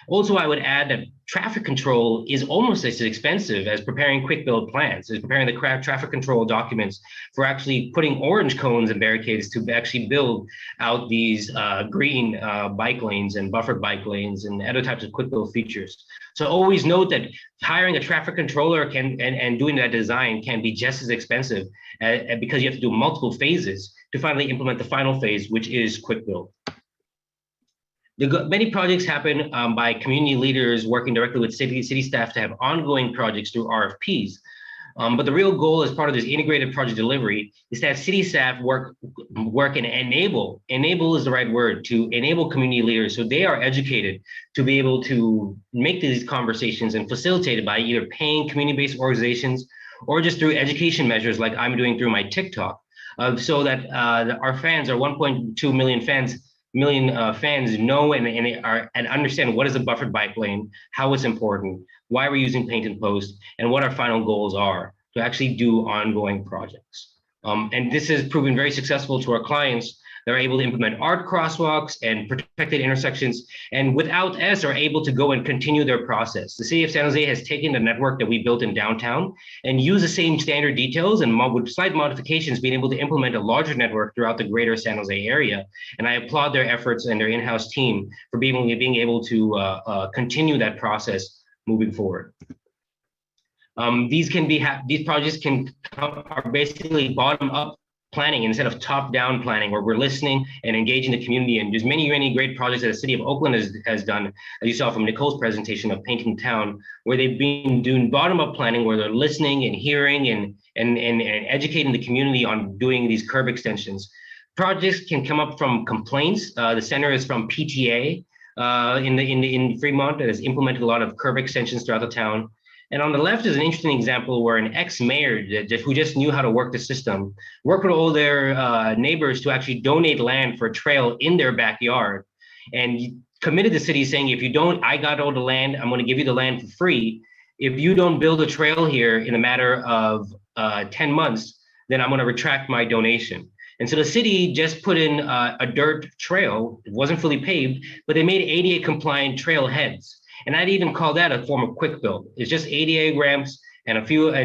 Also, I would add that traffic control is almost as expensive as preparing quick build plans, as preparing the traffic control documents for actually putting orange cones and barricades to actually build out these green bike lanes and buffered bike lanes and other types of quick build features. So always note that hiring a traffic controller and doing that design can be just as expensive because you have to do multiple phases to finally implement the final phase, which is quick build. Many projects happen by community leaders working directly with city staff to have ongoing projects through RFPs. But the real goal as part of this integrated project delivery is to have city staff work and enable is the right word, to enable community leaders so they are educated to be able to make these conversations and facilitated by either paying community-based organizations or just through education measures like I'm doing through my TikTok, so that our fans, our 1.2 million fans, know and understand what is a buffered bike lane, how it's important, why we're using paint and post, and what our final goals are to actually do ongoing projects. And this has proven very successful to our clients. They're able to implement art crosswalks and protected intersections, and without us are able to go and continue their process. The city of San Jose has taken the network that we built in downtown and used the same standard details and with slight modifications, being able to implement a larger network throughout the greater San Jose area. And I applaud their efforts and their in-house team for being able to continue that process moving forward. These projects are basically bottom-up planning instead of top-down planning, where we're listening and engaging the community. And there's many, many great projects that the city of Oakland has done, as you saw from Nicole's presentation of Painting Town, where they've been doing bottom-up planning, where they're listening and hearing and educating the community on doing these curb extensions. Projects can come up from complaints. The center is from PTA in Fremont that has implemented a lot of curb extensions throughout the town. And on the left is an interesting example where an ex-mayor who just knew how to work the system worked with all their neighbors to actually donate land for a trail in their backyard, and committed the city saying, if you don't, I got all the land, I'm going to give you the land for free. If you don't build a trail here in a matter of 10 months, then I'm going to retract my donation. And so the city just put in a dirt trail. It wasn't fully paved, but they made ADA compliant trail heads. And I'd even call that a form of quick build. It's just ADA ramps and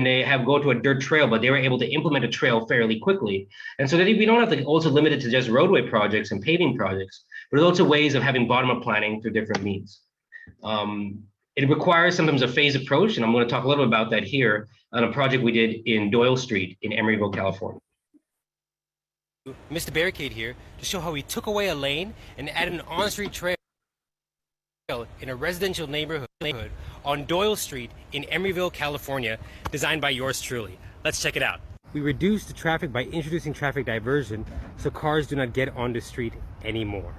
they have go to a dirt trail, but they were able to implement a trail fairly quickly. And so that we don't have to also limit it to just roadway projects and paving projects, but there's also ways of having bottom-up planning through different means. It requires sometimes a phased approach, and I'm going to talk a little about that here on a project we did in Doyle Street in Emeryville, California. Mr. Barricade here to show how we took away a lane and added an on-street trail in a residential neighborhood on Doyle Street in Emeryville, California, designed by yours truly. Let's check it out. We reduced the traffic by introducing traffic diversion so cars do not get on the street anymore.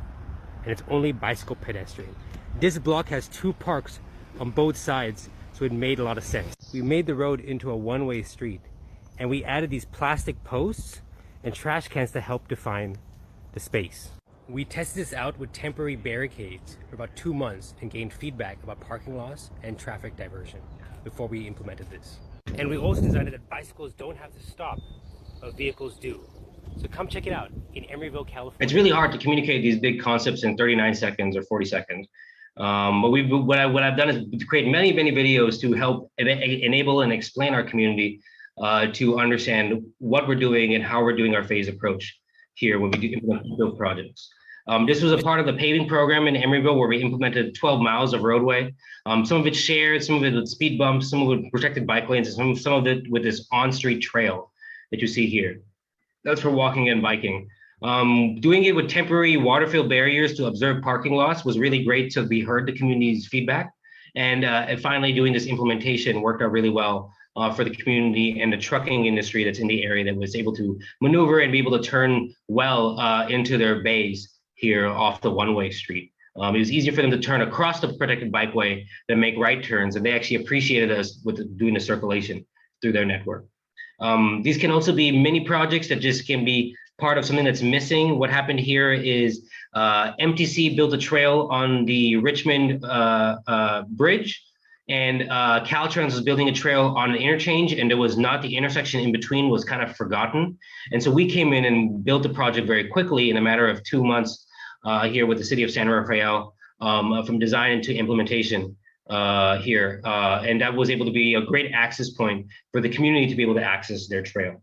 And it's only bicycle pedestrian. This block has 2 parks on both sides, so it made a lot of sense. We made the road into a one-way street, and we added these plastic posts and trash cans to help define the space. We tested this out with temporary barricades for about 2 months and gained feedback about parking loss and traffic diversion before we implemented this. And we also designed it that bicycles don't have to stop, but vehicles do. So come check it out in Emeryville, California. It's really hard to communicate these big concepts in 39 seconds or 40 seconds. But what I've done is to create many videos to help enable and explain our community to understand what we're doing and how we're doing our phase approach here when we do implement those projects. This was a part of the paving program in Emeryville where we implemented 12 miles of roadway. Some of it shared, some of it with speed bumps, some of it with protected bike lanes, and some of it with this on-street trail that you see here. That's for walking and biking. Doing it with temporary water-filled barriers to observe parking lots was really great to be heard the community's feedback. And finally doing this implementation worked out really well for the community and the trucking industry that's in the area that was able to maneuver and be able to turn well into their bays here off the one-way street. It was easier for them to turn across the protected bikeway than make right turns, and they actually appreciated us with doing the circulation through their network. These can also be mini projects that just can be part of something that's missing. What happened here is MTC built a trail on the Richmond Bridge, and Caltrans was building a trail on an interchange, and there was not the intersection in between was kind of forgotten. And so we came in and built the project very quickly in a matter of 2 months here with the city of San Rafael, from design to implementation here. And that was able to be a great access point for the community to be able to access their trail.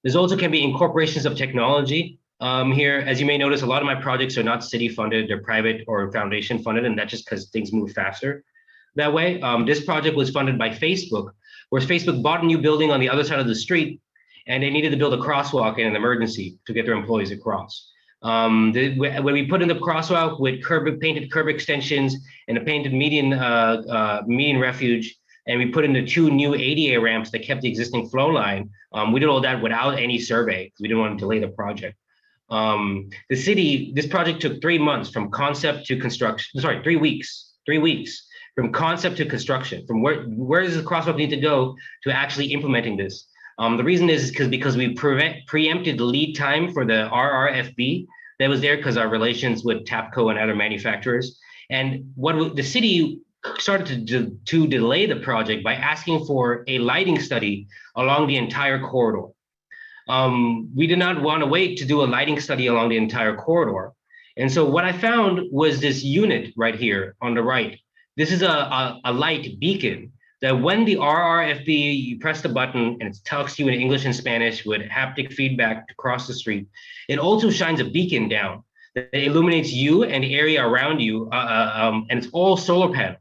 There's also can be incorporations of technology here. As you may notice, a lot of my projects are not city funded, they're private or foundation funded, and that's just because things move faster that way. This project was funded by Facebook, where Facebook bought a new building on the other side of the street, and they needed to build a crosswalk in an emergency to get their employees across. When we put in the crosswalk with painted curb extensions and a painted median refuge, and we put in the 2 new ADA ramps that kept the existing flow line, we did all that without any survey because we didn't want to delay the project. This project took 3 months from concept to construction, sorry, 3 weeks from concept to construction, from where does the crosswalk need to go to actually implementing this. The reason is because we preempted the lead time for the RRFB that was there because our relations with TAPCO and other manufacturers. And what the city started to delay the project by asking for a lighting study along the entire corridor. We did not want to wait to do a lighting study along the entire corridor. And so what I found was this unit right here on the right. This is a light beacon that when the RRFB, you press the button and it talks to you in English and Spanish with haptic feedback across the street. It also shines a beacon down that illuminates you and the area around you, and it's all solar panel.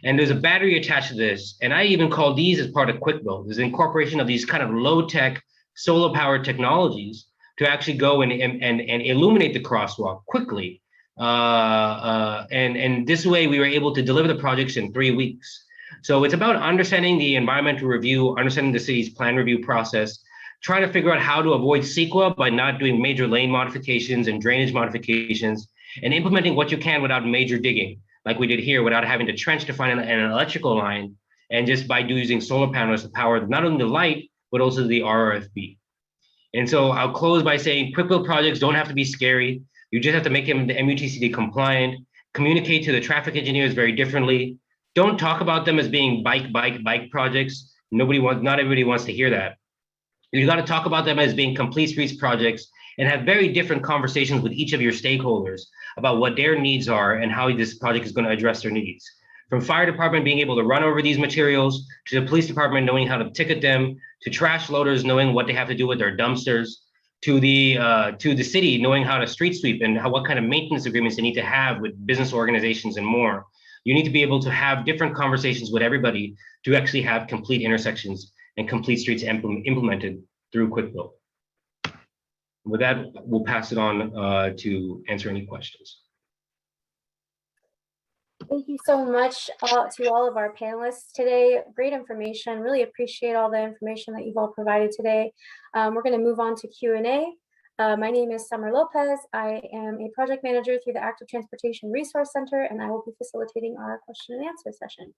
And there's a battery attached to this. And I even call these as part of Quick Build. There's an incorporation of these kind of low-tech solar powered technologies to actually go and illuminate the crosswalk quickly. And this way we were able to deliver the projects in 3 weeks. So it's about understanding the environmental review, understanding the city's plan review process, trying to figure out how to avoid CEQA by not doing major lane modifications and drainage modifications, and implementing what you can without major digging, like we did here, without having to trench to find an electrical line, and just by using solar panels to power not only the light, but also the RRFB. And so I'll close by saying quick build projects don't have to be scary. You just have to make them the MUTCD compliant, communicate to the traffic engineers very differently. Don't talk about them as being bike projects. Not everybody wants to hear that. You got to talk about them as being complete streets projects and have very different conversations with each of your stakeholders about what their needs are and how this project is going to address their needs. From fire department being able to run over these materials, to the police department knowing how to ticket them, to trash loaders knowing what they have to do with their dumpsters, to the city knowing how to street sweep and what kind of maintenance agreements they need to have with business organizations and more. You need to be able to have different conversations with everybody to actually have complete intersections and complete streets implemented through quick build. With that, we'll pass it on to answer any questions. Thank you so much to all of our panelists today. Great information. Really appreciate all the information that you've all provided today. We're going to move on to Q&A. My name is Summer Lopez. I am a project manager through the Active Transportation Resource Center, and I will be facilitating our question and answer session.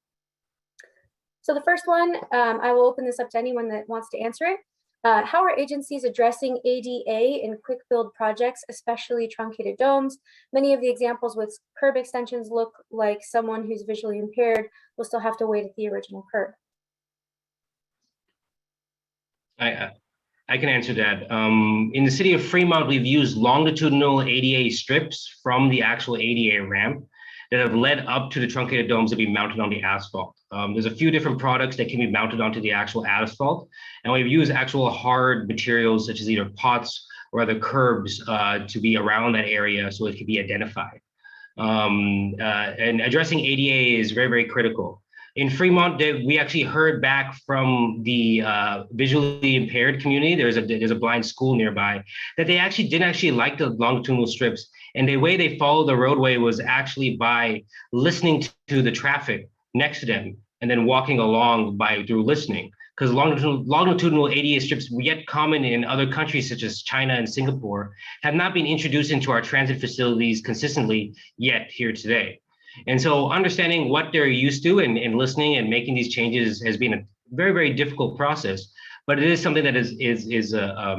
So the first one, I will open this up to anyone that wants to answer it. How are agencies addressing ADA in quick build projects, especially truncated domes? Many of the examples with curb extensions look like someone who's visually impaired will still have to wait at the original curb. I can answer that. In the city of Fremont, we've used longitudinal ADA strips from the actual ADA ramp that have led up to the truncated domes to be mounted on the asphalt. There's a few different products that can be mounted onto the actual asphalt, and we've used actual hard materials such as either pots or other curbs to be around that area so it can be identified. And addressing ADA is very, very critical. In Fremont, we actually heard back from the visually impaired community. There's a blind school nearby that they actually didn't like the longitudinal strips. And the way they followed the roadway was actually by listening to the traffic next to them and then walking along through listening. Because longitudinal ADA strips, yet common in other countries such as China and Singapore, have not been introduced into our transit facilities consistently yet here today. And so understanding what they're used to and listening and making these changes has been a very, very difficult process, but it is something that is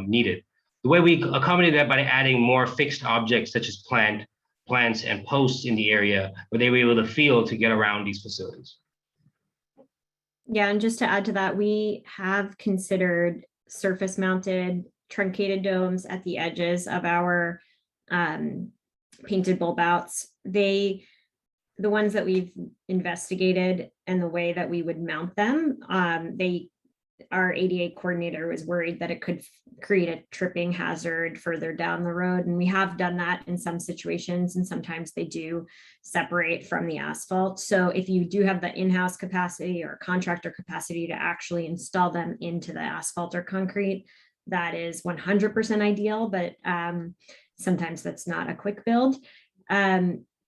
needed. The way we accommodate that by adding more fixed objects such as plants and posts in the area where they were able to feel to get around these facilities. Yeah, and just to add to that, we have considered surface mounted truncated domes at the edges of our painted bulb outs. The ones that we've investigated and the way that we would mount them, our ADA coordinator was worried that it could create a tripping hazard further down the road. And we have done that in some situations, and sometimes they do separate from the asphalt. So if you do have the in-house capacity or contractor capacity to actually install them into the asphalt or concrete, that is 100% ideal, but sometimes that's not a quick build.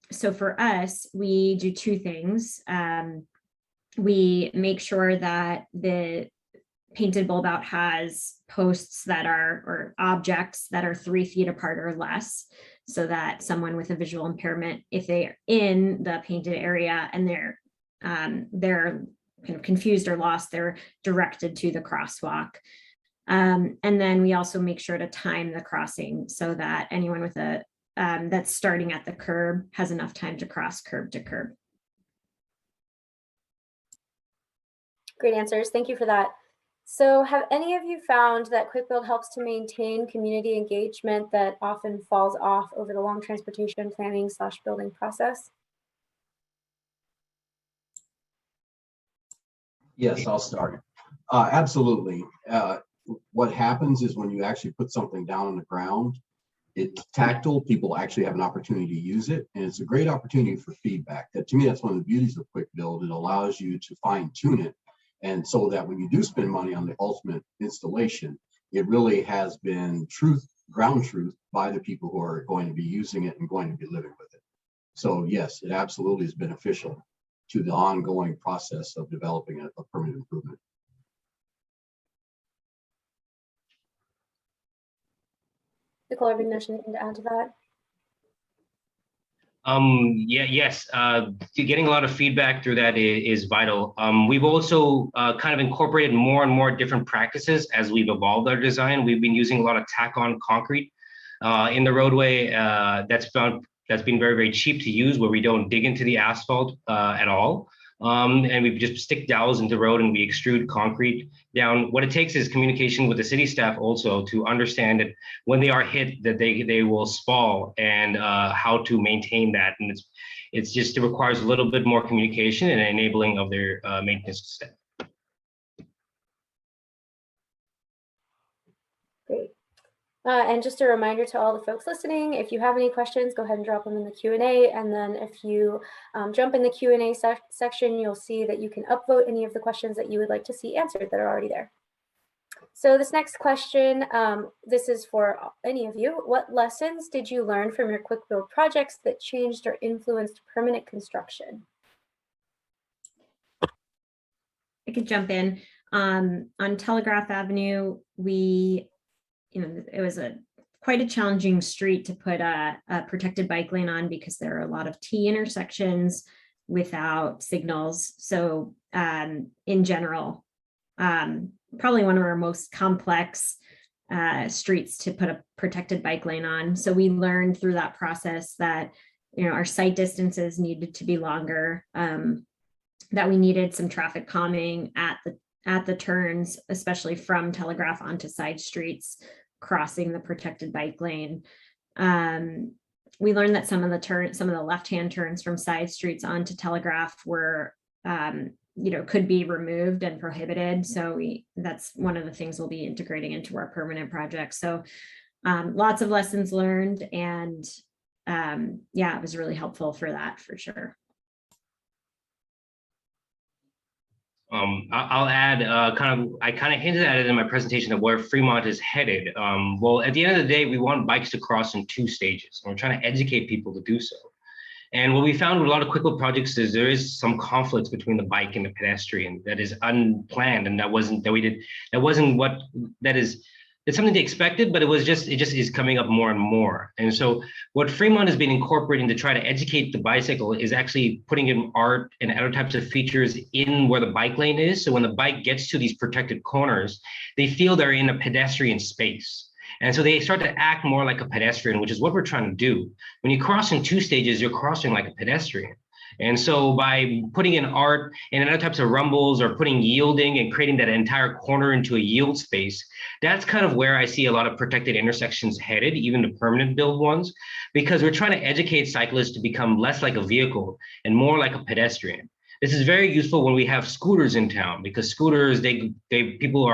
So for us, we do two things. We make sure that the painted bulb out has posts that are, or objects that are 3 feet apart or less, so that someone with a visual impairment, if they are in the painted area and they're kind of confused or lost, they're directed to the crosswalk. And then we also make sure to time the crossing so that anyone with a that's starting at the curb has enough time to cross curb to curb. Great answers. Thank you for that. So have any of you found that quick build helps to maintain community engagement that often falls off over the long transportation planning / building process? Yes, I'll start. Absolutely. What happens is when you actually put something down on the ground, it's tactile, people actually have an opportunity to use it, and it's a great opportunity for feedback. That, to me, that's one of the beauties of quick build. It allows you to fine tune it, and so that when you do spend money on the ultimate installation, it really has been ground truth by the people who are going to be using it and going to be living with it. So yes, it absolutely is beneficial to the ongoing process of developing a permanent improvement. Nicole, or Vignesh, anything to add to that? Yes. Getting a lot of feedback through that is vital. We've also kind of incorporated more and more different practices as we've evolved our design. We've been using a lot of tack-on concrete in the roadway. That's been very, very cheap to use, where we don't dig into the asphalt at all. And we just stick dowels into the road and we extrude concrete down. What it takes is communication with the city staff also to understand that when they are hit, that they will fall, and how to maintain that. And it requires a little bit more communication and enabling of their maintenance staff. Great. And just a reminder to all the folks listening, if you have any questions, go ahead and drop them in the Q&A. And then if you jump in the Q&A section, you'll see that you can upvote any of the questions that you would like to see answered that are already there. So this next question, this is for any of you. What lessons did you learn from your quick build projects that changed or influenced permanent construction? I could jump in. On Telegraph Avenue, it was quite a challenging street to put a protected bike lane on, because there are a lot of T intersections without signals. So in general, probably one of our most complex streets to put a protected bike lane on. So we learned through that process that our sight distances needed to be longer, that we needed some traffic calming at the turns, especially from Telegraph onto side streets, crossing the protected bike lane. We learned that some of the left-hand turns from side streets onto Telegraph were, could be removed and prohibited. So that's one of the things we'll be integrating into our permanent project. So lots of lessons learned, and it was really helpful for that, for sure. I'll add, I kind of hinted at it in my presentation of where Fremont is headed. Well, at the end of the day, we want bikes to cross in 2 stages, and we're trying to educate people to do so. And what we found with a lot of quick build projects is there is some conflicts between the bike and the pedestrian that is unplanned, and it's something they expected, but it just is coming up more and more. And so what Fremont has been incorporating to try to educate the bicycle is actually putting in art and other types of features in where the bike lane is. So when the bike gets to these protected corners, they feel they're in a pedestrian space. And so they start to act more like a pedestrian, which is what we're trying to do. When you cross in 2 stages, you're crossing like a pedestrian. And so by putting in art and other types of rumbles, or putting yielding and creating that entire corner into a yield space, that's kind of where I see a lot of protected intersections headed, even the permanent build ones, because we're trying to educate cyclists to become less like a vehicle and more like a pedestrian. This is very useful when we have scooters in town, because scooters, people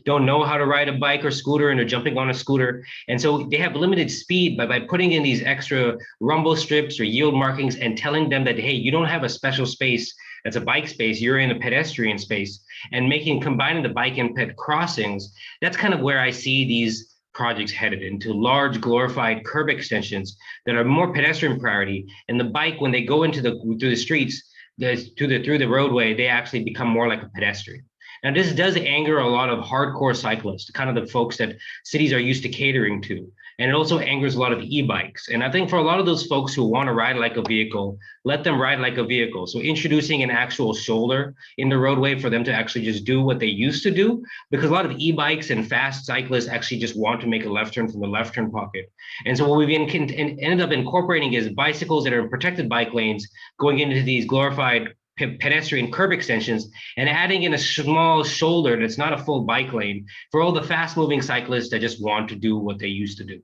don't know how to ride a bike or scooter, and they're jumping on a scooter. And so they have limited speed, but by putting in these extra rumble strips or yield markings and telling them that, hey, you don't have a special space that's a bike space, you're in a pedestrian space, and combining the bike and ped crossings, that's kind of where I see these projects headed into large glorified curb extensions that are more pedestrian priority. And the bike, when they go through the streets, through the roadway, they actually become more like a pedestrian. Now, this does anger a lot of hardcore cyclists, kind of the folks that cities are used to catering to. And it also angers a lot of e-bikes. And I think for a lot of those folks who want to ride like a vehicle, let them ride like a vehicle. So introducing an actual shoulder in the roadway for them to actually just do what they used to do, because a lot of e-bikes and fast cyclists actually just want to make a left turn from the left turn pocket. And so what we've ended up incorporating is bicycles that are in protected bike lanes going into these glorified pedestrian curb extensions, and adding in a small shoulder that's not a full bike lane for all the fast moving cyclists that just want to do what they used to do.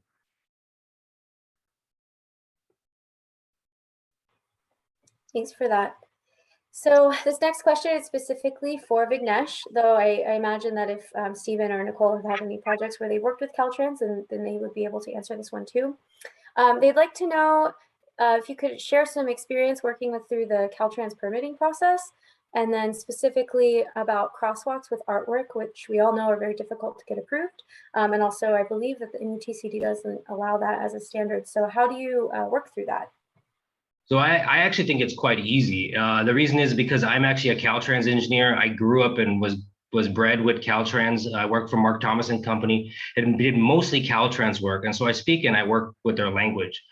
Thanks for that. So this next question is specifically for Vignesh, though I imagine that if Stephen or Nicole have had any projects where they worked with Caltrans, then they would be able to answer this one too. They'd like to know if you could share some experience working through the Caltrans permitting process, and then specifically about crosswalks with artwork, which we all know are very difficult to get approved. And also, I believe that the MUTCD doesn't allow that as a standard. So how do you work through that? So I actually think it's quite easy. The reason is because I'm actually a Caltrans engineer. I grew up and was bred with Caltrans. I worked for Mark Thomas and Company and did mostly Caltrans work. And so I speak and I work with their language.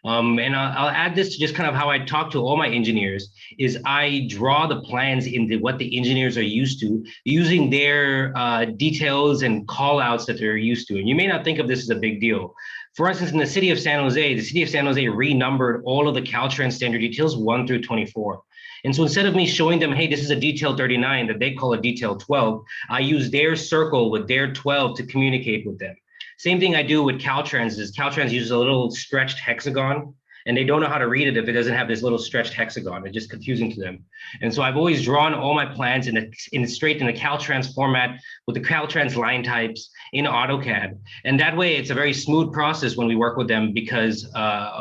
And I'll add this to just kind of how I talk to all my engineers is I draw the plans into what the engineers are used to using their details and call outs that they're used to. And you may not think of this as a big deal. For instance, in the city of San Jose, the city of San Jose renumbered all of the Caltrans standard details 1 through 24. And so instead of me showing them, hey, this is a detail 39 that they call a detail 12, I use their circle with their 12 to communicate with them. Same thing I do with Caltrans is Caltrans uses a little stretched hexagon and they don't know how to read it if it doesn't have this little stretched hexagon. It's just confusing to them. And so I've always drawn all my plans straight in the Caltrans format with the Caltrans line types in AutoCAD. And that way it's a very smooth process when we work with them because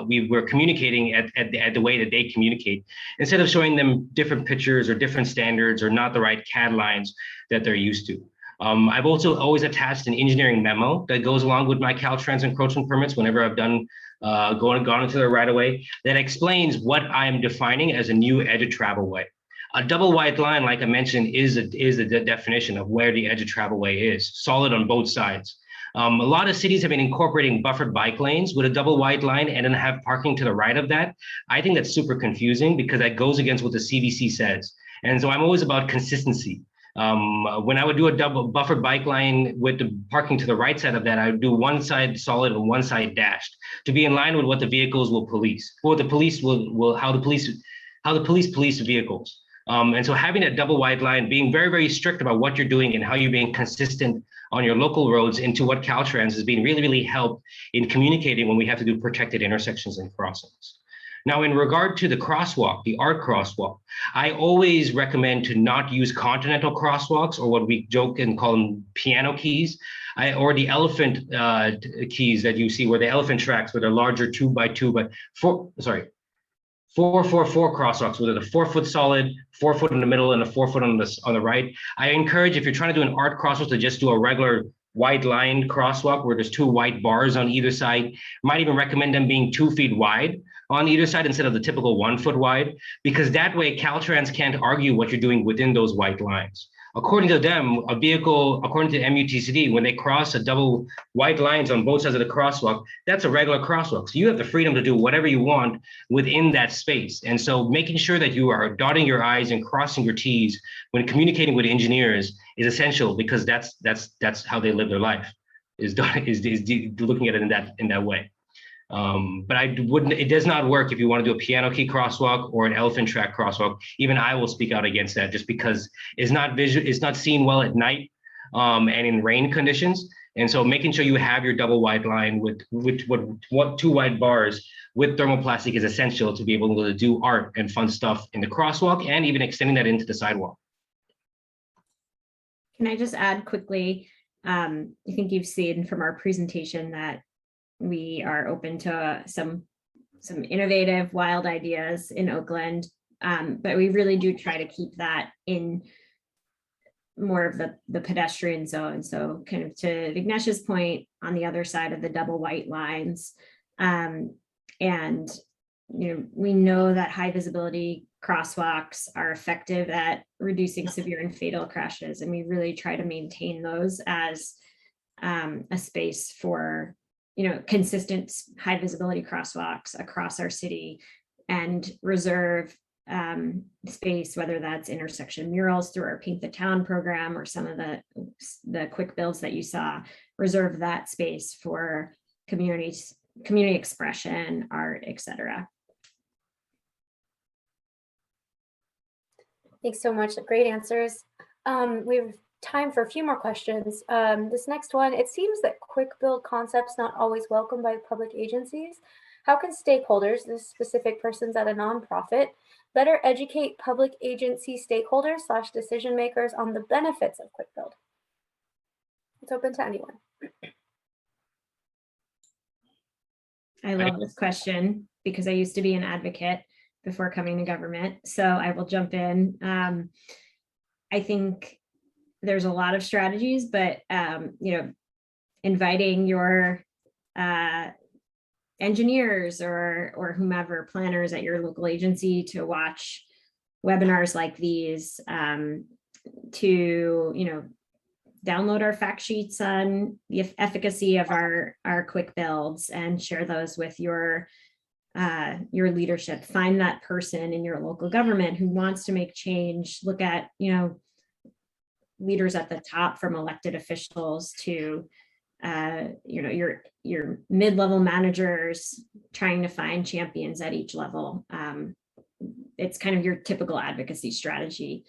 we're communicating at the way that they communicate instead of showing them different pictures or different standards or not the right CAD lines that they're used to. I've also always attached an engineering memo that goes along with my Caltrans encroachment permits whenever I've done gone into the right of way that explains what I'm defining as a new edge of travel way. A double white line, like I mentioned, is the definition of where the edge of travel way is, solid on both sides. A lot of cities have been incorporating buffered bike lanes with a double white line and then have parking to the right of that. I think that's super confusing because that goes against what the CVC says. And so I'm always about consistency. When I would do a double buffered bike line with the parking to the right side of that, I would do one side solid and one side dashed to be in line with what the vehicles will police, or the police will how the police police vehicles. And so having a double wide line, being very, very strict about what you're doing and how you're being consistent on your local roads into what Caltrans has been really, really helped in communicating when we have to do protected intersections and crossings. Now, in regard to the crosswalk, the art crosswalk, I always recommend to not use continental crosswalks or what we joke and call them piano keys, or the elephant keys that you see where the elephant tracks with a larger 2x2, but 4x4 crosswalks with a 4 foot solid, 4 foot in the middle and a 4 foot on the right. I encourage if you're trying to do an art crosswalk to just do a regular white line crosswalk where there's 2 white bars on either side. Might even recommend them being 2 feet wide on either side instead of the typical 1 foot wide, because that way Caltrans can't argue what you're doing within those white lines. According to them, a vehicle, according to MUTCD, when they cross a double white lines on both sides of the crosswalk, that's a regular crosswalk. So you have the freedom to do whatever you want within that space. And so making sure that you are dotting your I's and crossing your T's when communicating with engineers is essential, because that's how they live their life, is looking at it in that way. But it does not work if you want to do a piano key crosswalk or an elephant track crosswalk. Even I will speak out against that just because it's not seen well at night and in rain conditions. And so making sure you have your double wide line with 2 wide bars with thermoplastic is essential to be able to do art and fun stuff in the crosswalk and even extending that into the sidewalk. Can I just add quickly, I think you've seen from our presentation that we are open to some innovative, wild ideas in Oakland, but we really do try to keep that in more of the pedestrian zone. So kind of to Vignesh's point, on the other side of the double white lines. And we know that high visibility crosswalks are effective at reducing severe and fatal crashes, and we really try to maintain those as a space for consistent high visibility crosswalks across our city, and reserve space, whether that's intersection murals through our Paint the Town program or some of the quick builds that you saw, reserve that space for community expression, art, etc. Thanks so much. Great answers. We have time for a few more questions. This next one, it seems that quick build concepts not always welcomed by public agencies. How can stakeholders, this specific person's at a nonprofit, better educate public agency stakeholders / decision makers on the benefits of quick build? It's open to anyone. I love this question because I used to be an advocate before coming to government. So I will jump in. I think there's a lot of strategies, but inviting your engineers or whomever, planners at your local agency to watch webinars like these, to download our fact sheets on the efficacy of our quick builds and share those with your leadership. Find that person in your local government who wants to make change. Look at leaders at the top, from elected officials to your mid-level managers, trying to find champions at each level. It's kind of your typical advocacy strategy.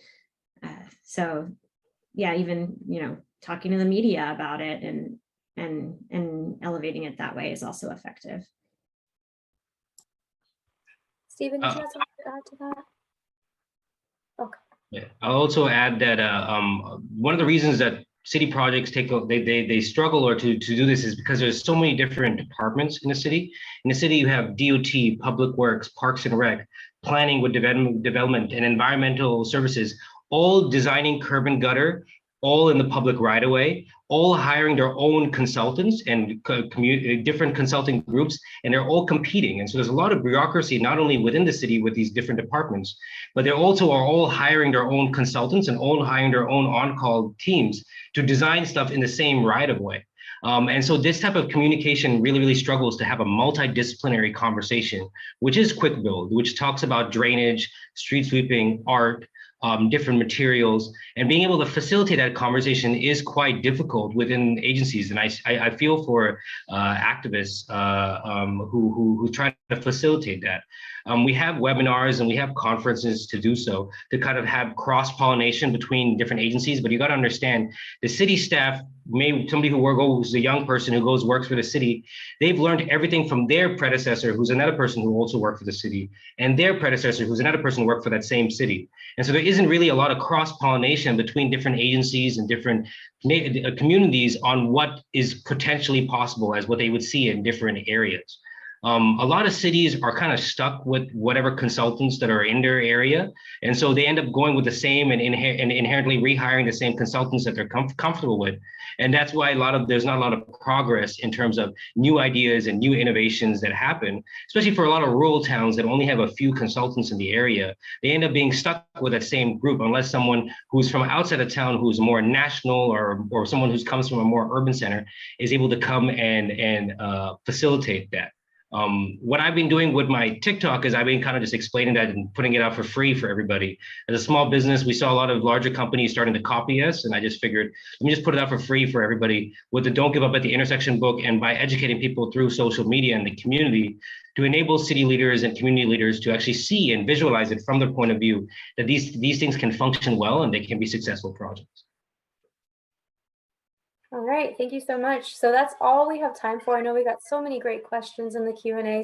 So yeah, even talking to the media about it and elevating it that way is also effective. Stephen, did you have something to add to that? Okay. Yeah. I'll also add that one of the reasons that city projects they struggle or to do this is because there's so many different departments in the city. In the city, you have DOT, Public Works, Parks and Rec, planning with development and environmental services, all designing curb and gutter, all in the public right of way, all hiring their own consultants and different consulting groups, and they're all competing. And so there's a lot of bureaucracy, not only within the city with these different departments, but they also are all hiring their own consultants and all hiring their own on-call teams to design stuff in the same right of way. And so this type of communication really, really struggles to have a multidisciplinary conversation, which is quick build, which talks about drainage, street sweeping, art, different materials, and being able to facilitate that conversation is quite difficult within agencies. And I feel for activists who try to facilitate that. We have webinars and we have conferences to do so, to kind of have cross-pollination between different agencies. But you got to understand, the city staff, maybe somebody who's a young person who works for the city, they've learned everything from their predecessor, who's another person who also worked for the city, and their predecessor, who's another person who worked for that same city. And so there isn't really a lot of cross-pollination between different agencies and different communities on what is potentially possible as what they would see in different areas. A lot of cities are kind of stuck with whatever consultants that are in their area. And so they end up going with the same and inherently rehiring the same consultants that they're comfortable with. And that's why there's not a lot of progress in terms of new ideas and new innovations that happen, especially for a lot of rural towns that only have a few consultants in the area. They end up being stuck with that same group, unless someone who's from outside of town, who's more national, or someone who comes from a more urban center is able to come and facilitate that. What I've been doing with my TikTok is I've been kind of just explaining that and putting it out for free for everybody. As a small business, we saw a lot of larger companies starting to copy us, and I just figured, let me just put it out for free for everybody with the Don't Give Up at the Intersection book, and by educating people through social media and the community to enable city leaders and community leaders to actually see and visualize it from their point of view, that these things can function well and they can be successful projects. All right, thank you so much. So that's all we have time for. I know we got so many great questions in the Q&A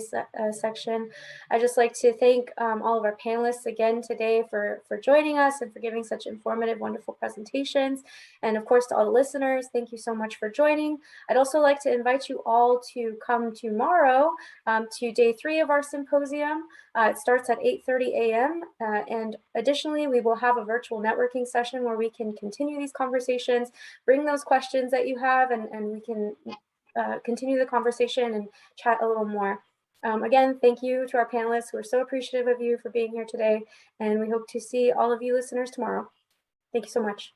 section. I'd just like to thank all of our panelists again today for joining us and for giving such informative, wonderful presentations. And of course, to all the listeners, thank you so much for joining. I'd also like to invite you all to come tomorrow to day 3 of our symposium. It starts at 8:30 a.m. And additionally, we will have a virtual networking session where we can continue these conversations, bring those questions that you have, and we can continue the conversation and chat a little more. Again, thank you to our panelists. We're so appreciative of you for being here today, and we hope to see all of you listeners tomorrow. Thank you so much.